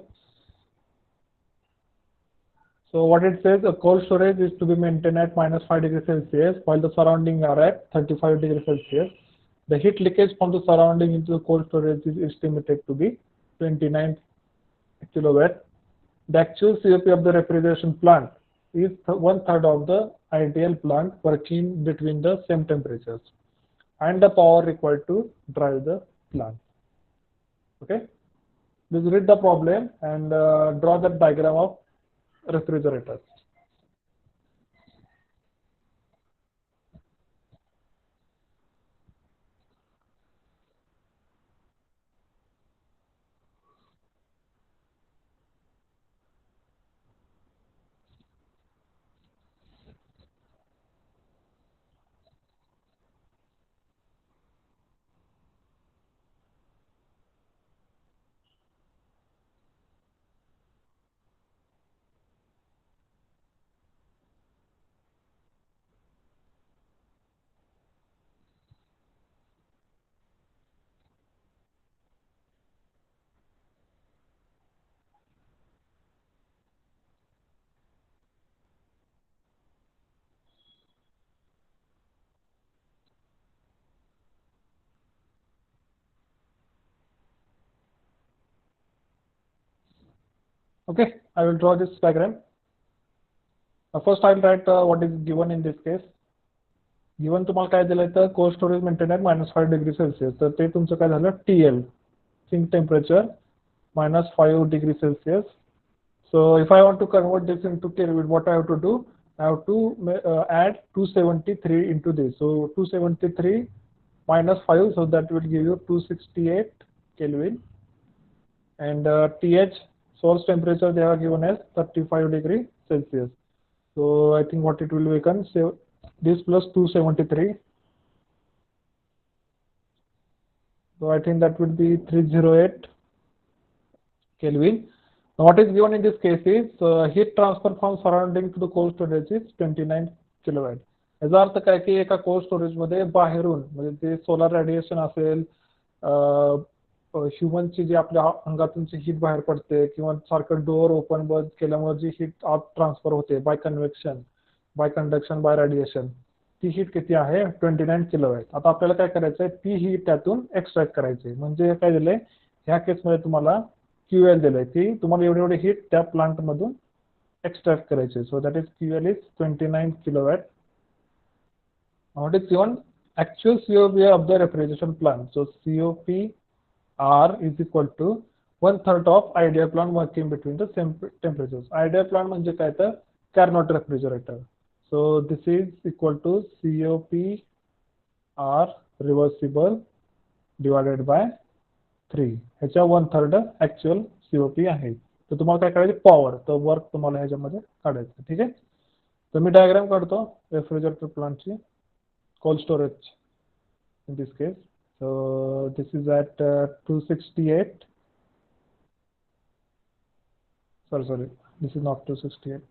So what it says, a cold storage is to be maintained at -5 degrees Celsius while the surrounding are at 35 degrees Celsius. The heat leakage from the surrounding into the cold storage is estimated to be 29 kilowatt. The actual COP of the refrigeration plant is 1/3 of the ideal plant working between the same temperatures. and the power required to drive the plant. Okay, please read the problem and draw the diagram of refrigerator. Okay, I will draw this diagram. First, I will write what is given in this case. Given तुम्हाला काय दिलंय तर cold storage maintain आहे -5°C. तर ते तुमचं काय झालं TL sink temperature -5°C. So if I want to convert this into Kelvin, what I have to do? I have to add 273 into this. So 273 -5, so that will give you 268 Kelvin. And TH source temperature they are given as 35°C. So I think what it will become, so this plus 273. So I think that would be 308 Kelvin. Now what is given in this case is heat transfer from surrounding to the cold storage is 29 kilowatt. याचा अर्थ काय की एका cold storage मध्ये बाहेरून म्हणजे ते solar radiation असेल, ह्युमनची जी आपल्या अंगातून जी हीट बाहेर पडते किंवा सारखं डोअर ओपन बंद केल्यामुळे जी हीट आत ट्रान्सफर होते by convection, by conduction, by radiation, ती हीट किती आहे 29 किलोवॅट. आता आपल्याला काय करायचं आहे, ती हीट त्यातून एक्स्ट्रॅक्ट करायची. म्हणजे काय दिलंय ह्या केसमध्ये तुम्हाला QL दिलंय की तुम्हाला एवढी एवढी हीट त्या प्लांट मधून एक्स्ट्रॅक्ट करायची. सो that is QL is 29 kilowatt. What is given? Actual COP of the refrigeration plant. So COP is equal to 1/3 of ideal plant working between the same temperatures. Ideal plant म्हणजे काय तर Carnot refrigerator. So this is equal to COP reversible divided by 3. ह्याच्या 1/3 actual COP आहे. तर तुम्हाला काय करायचं, power, तर वर्क तुम्हाला ह्याच्यामध्ये काढायचं. ठीक आहे, तर मी डायग्राम काढतो refrigerator प्लांटची, cold storage in this case. So this is at 268. Sorry, this is not 268.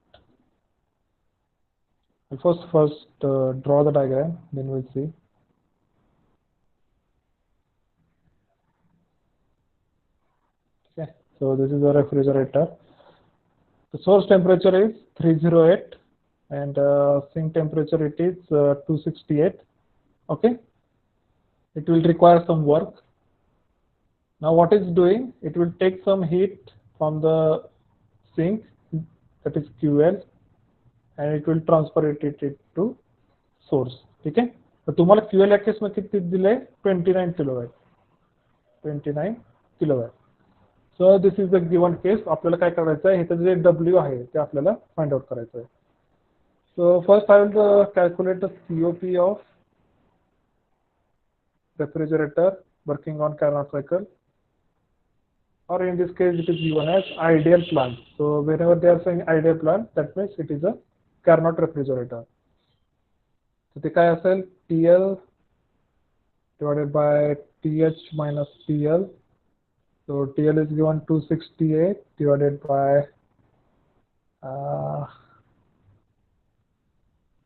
I'll first draw the diagram, then we'll see. Okay, so this is a refrigerator. The source temperature is 308 and sink temperature it is 268. Okay, it will require some work. Now what is doing, it will take some heat from the sink, that is QL, and it will transfer it to source. ठीक आहे, तर तुम्हाला QL या case मध्ये किती दिले, 29 kilowatt. 29 kilowatt. So this is the given case. आपल्याला काय करायचं आहे, ह्याचं जे W आहे ते आपल्याला फाइंड आउट करायचं आहे. So first I will calculate the COP of refrigerator working on Carnot cycle, or in this case it is given as ideal plant. So whenever they are saying ideal plant, that means it is a Carnot refrigerator. So ते काय असेल, TL divided by TH minus TL. So TL is given 268 divided by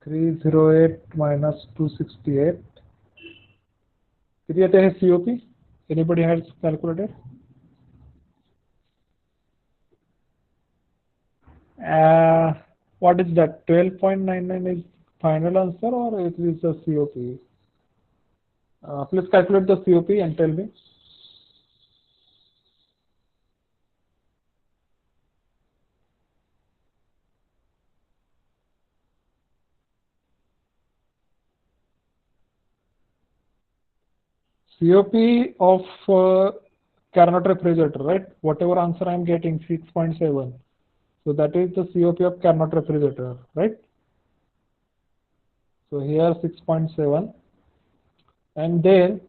308 minus 268. किती येते हे COP? Anybody has calculated? What is that? 12.99 is final answer or it is a COP? Please calculate the COP and tell me. COP of Carnot refrigerator, right? Whatever answer I'm getting, 6.7. So that is the COP of Carnot refrigerator, right? So here 6.7, and then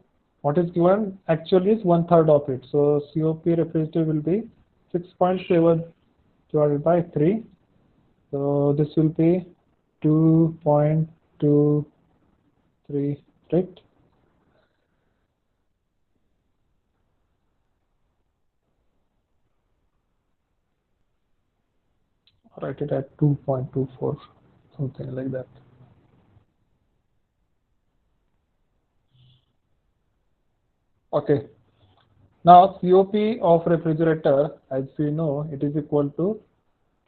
what is given actually is 1/3 of it. So COP refrigerator will be 6.7 divided by 3. So this will be 2.23, right? Write it at 2.24, something like that. Okay. Now COP of refrigerator, as we know, it is equal to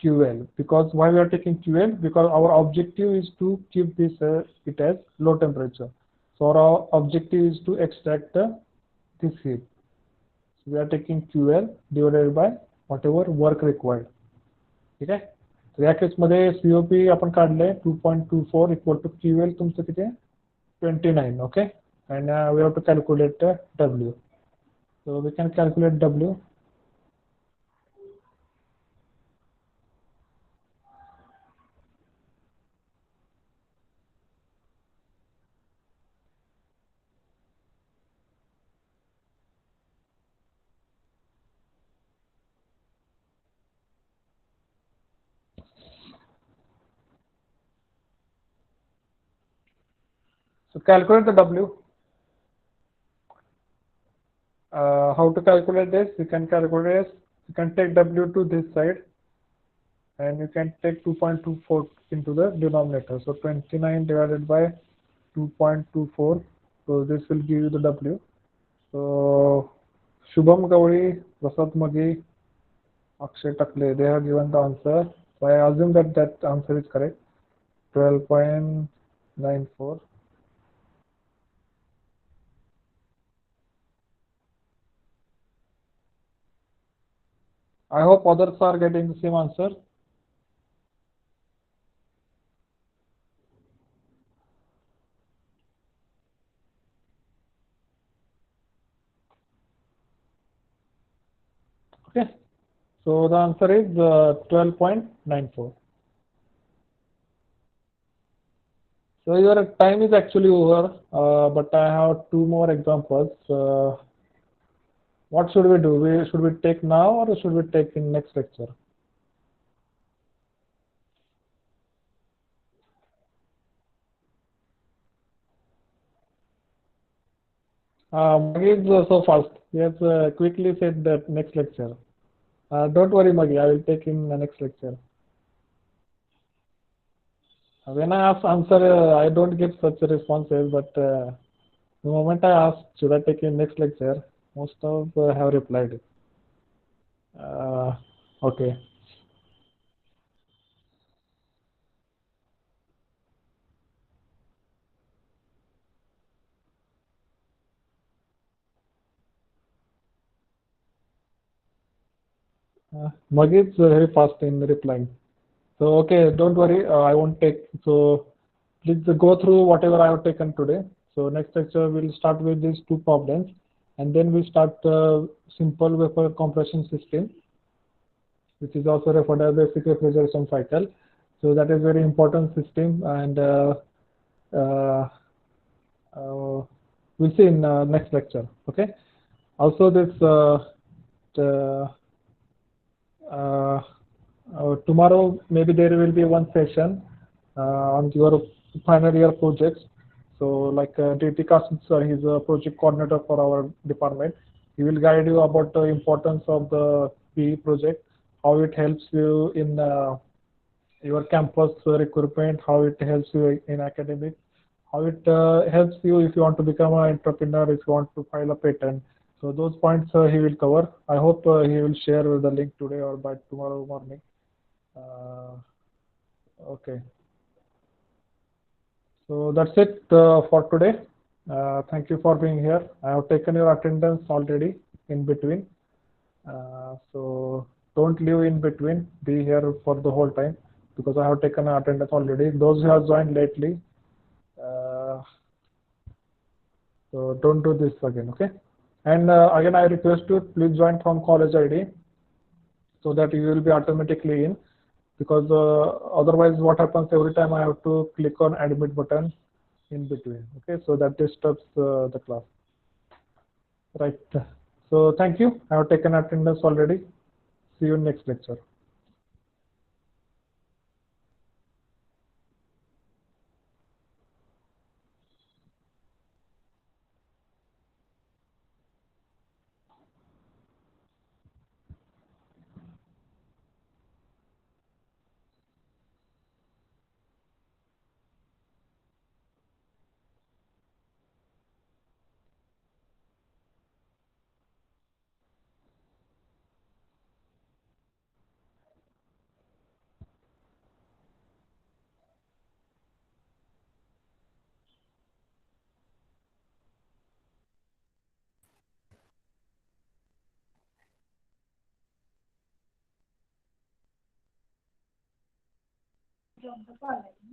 QL. Because why we are taking QL? Because our objective is to keep this it as low temperature. So our objective is to extract this heat. So we are taking QL divided by whatever work required. ठीक आहे. तर या case मध्ये COP आपण काढले 2.24 equal to QL तुमचं किती आहे 29. Okay, and we have to calculate W. So we can calculate W. So calculate the W. How to calculate this? You can calculate this. You can take W to this side, and you can take 2.24 into the denominator. So 29 divided by 2.24. So this will give you the W. So Shubham Gauri, Prasad Magi, Akshay Takle, they have given the answer. So I assume that that answer is correct. 12.94. I hope others are getting the same answer. Okay. So the answer is 12.94. So your time is actually over, but I have two more examples. What should we do? Should we take now or should we take in next lecture? Maggie is so fast. He has quickly said that next lecture. Don't worry, Maggie. I will take in the next lecture. When I ask answer, I don't get such responses. But the moment I ask, should I take in next lecture? Most of have replied. Okay. Maggie is very fast in replying. So okay, don't worry. I won't take. So please go through whatever I have taken today. So next lecture we'll start with these two problems, and then we start simple vapor compression system, which is also referred as basic refrigeration cycle. So that is very important system, and we'll see in next lecture. Okay. Also this tomorrow maybe there will be one session on your final year projects. So like DT Kasim sir, he's a project coordinator for our department. He will guide you about the importance of the PE project, how it helps you in your campus recruitment, how it helps you in academics, how it helps you if you want to become an entrepreneur, if you want to file a patent. So those points he will cover. I hope he will share the link today or by tomorrow morning. Okay. So that's it for today. Thank you for being here. I have taken your attendance already in between. So don't leave in between. Be here for the whole time because I have taken attendance already. Those who have joined lately, So don't do this again, okay? And again, I request you please join from college ID so that you will be automatically in, because otherwise what happens every time I have to click on admit button in between, okay? So that disturbs the class, right? So thank you. I have taken attendance already. See you in next lecture.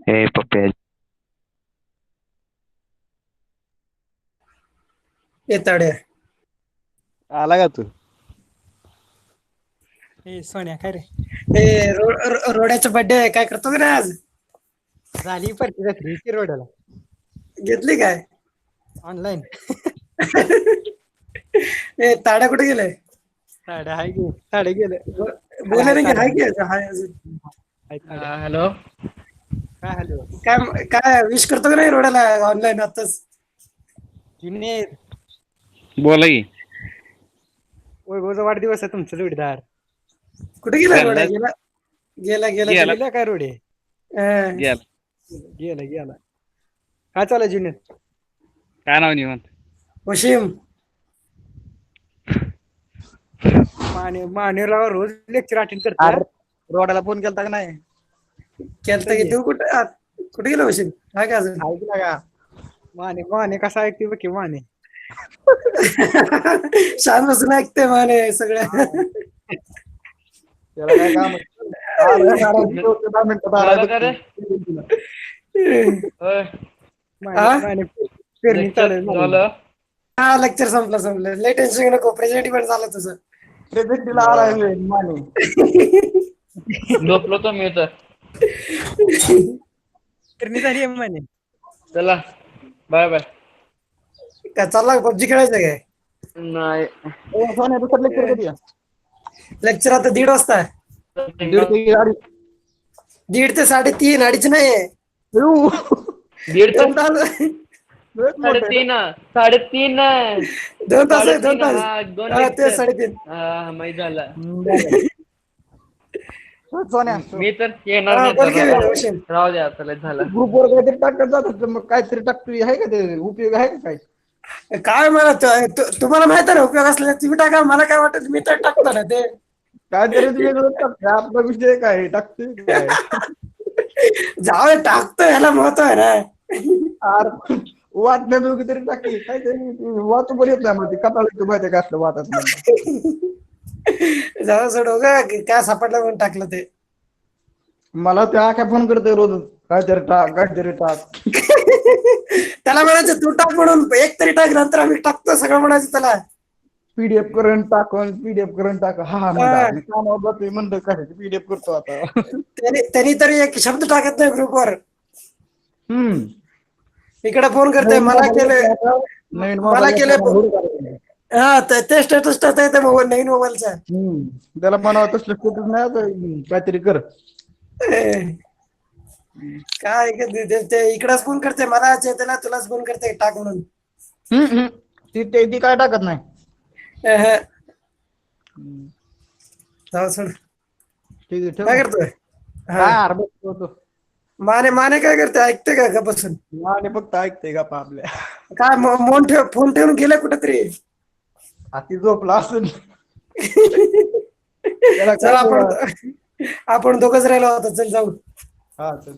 Hey, पप्पे येताडे आला का तू? ए सोन्या काय रे ए रोड्याचा birthday काय करतो का रे आज? झाली परती रात्री रोडला घेतली काय ऑनलाईन ए ताड्या कुठे गेले? साडे गेले बोला नाही की हाय की हाय अजून. हॅलो काय हॅलो काय काय विश करतो का नाही रोड्याला ऑनलाईन आताच? तिने बोला की. वैभवचा वाढदिवस आहे तुमचा जोडीदार कुठे गेला रोड्या? गेला. गेला गेला गेला. गेला काय रोडे अं, गेल गेला काय चालू जुने काय नाव निवांत? वशिम मानेराव रोज लेक्चर अटेंड करतो रोडाला फोन केलता का नाही? केलता की तू कुठे गेला वशिम? हाय का अजून? ऐकला का माने कसा ऐकते बघ की माने शान बसून ऐकते माने सगळं. त्याला काय काम झालं का रे? होय. माने पेरणी चालू आहे. झालं. हा लेक्चर संपलं लय टेन्शन नको, प्रेझेंट पण झालं तुझं. झोपलो तो मी तर. पेरणी झाली आहे माने चला बाय बाय. काय चालला पबजी खेळायचं काय? नाही लेक्चर आता 1:30 वाजता आहे. 1:30 ते 3:30 अडीच नाही. दीड ते 2 तास 3:30 2 तास आहे 2 तास. हा, 2 हा, ते lecture. 3:30. हा माहित झालं. सोन्या मी तर येणार हा, नाही बोल की तर. वशिम. राहू द्या आता लय झालं. ग्रुपवर काहीतरी टाकत जात मग काहीतरी टाकतोय आहे का ते उपयोग आहे का काय काय मला तुम्हाला माहित आहे ना उपयोग असला तुम्ही टाका, मला काय वाटत मी तर टाकतो ना ते. काहीतरी वेगळं टाकतोय आपला विषय काय टाकतोय काय जाऊ दे, टाकतो ह्याला महत्व आहे ना. वाटण्या दोघी तरी टाकी काहीतरी वाचू पण येत नाही म्हणजे कटाळ माहिती का असलं वाटत म्हणलं जाऊ सोडू ग, काय सापडलं म्हणून टाकलं ते. मला त्या काय फोन करतोय रोज काहीतरी टाक त्याला म्हणायचं तू टाक म्हणून, एक तरी टाक नंतर आम्ही टाकतो सगळं म्हणायचं त्याला. पीडीएफ करून टाक हा म्हणतो म्हणतो काय पीडीएफ करतो आता त्यांनी तरी एक शब्द टाकत नाही ग्रुपवर. हम्म इकडे फोन करते मला केले नवीन मला केले हा ते स्टेटस टाकते मोबाईल नवीन मोबाईलचा. त्याला म्हणावं तसलं स्टेटस नाही आता काहीतरी कर काय ते इकडेच फोन करते मला, चेतला तुलाच फोन करते टाक म्हणून. ती काय टाकत नाही. जाऊ सोड. ठीक आहे काय ठेव. करतोय? काय अर्धा होतो माने काय करते, ऐकते का गपासून? आणि फक्त ऐकते का आपल्या काय फोन ठेवून गेले कुठेतरी. हाती झोपला असेल चल आपण दोघच राहिलो होतो, चल जाऊ. हा चल.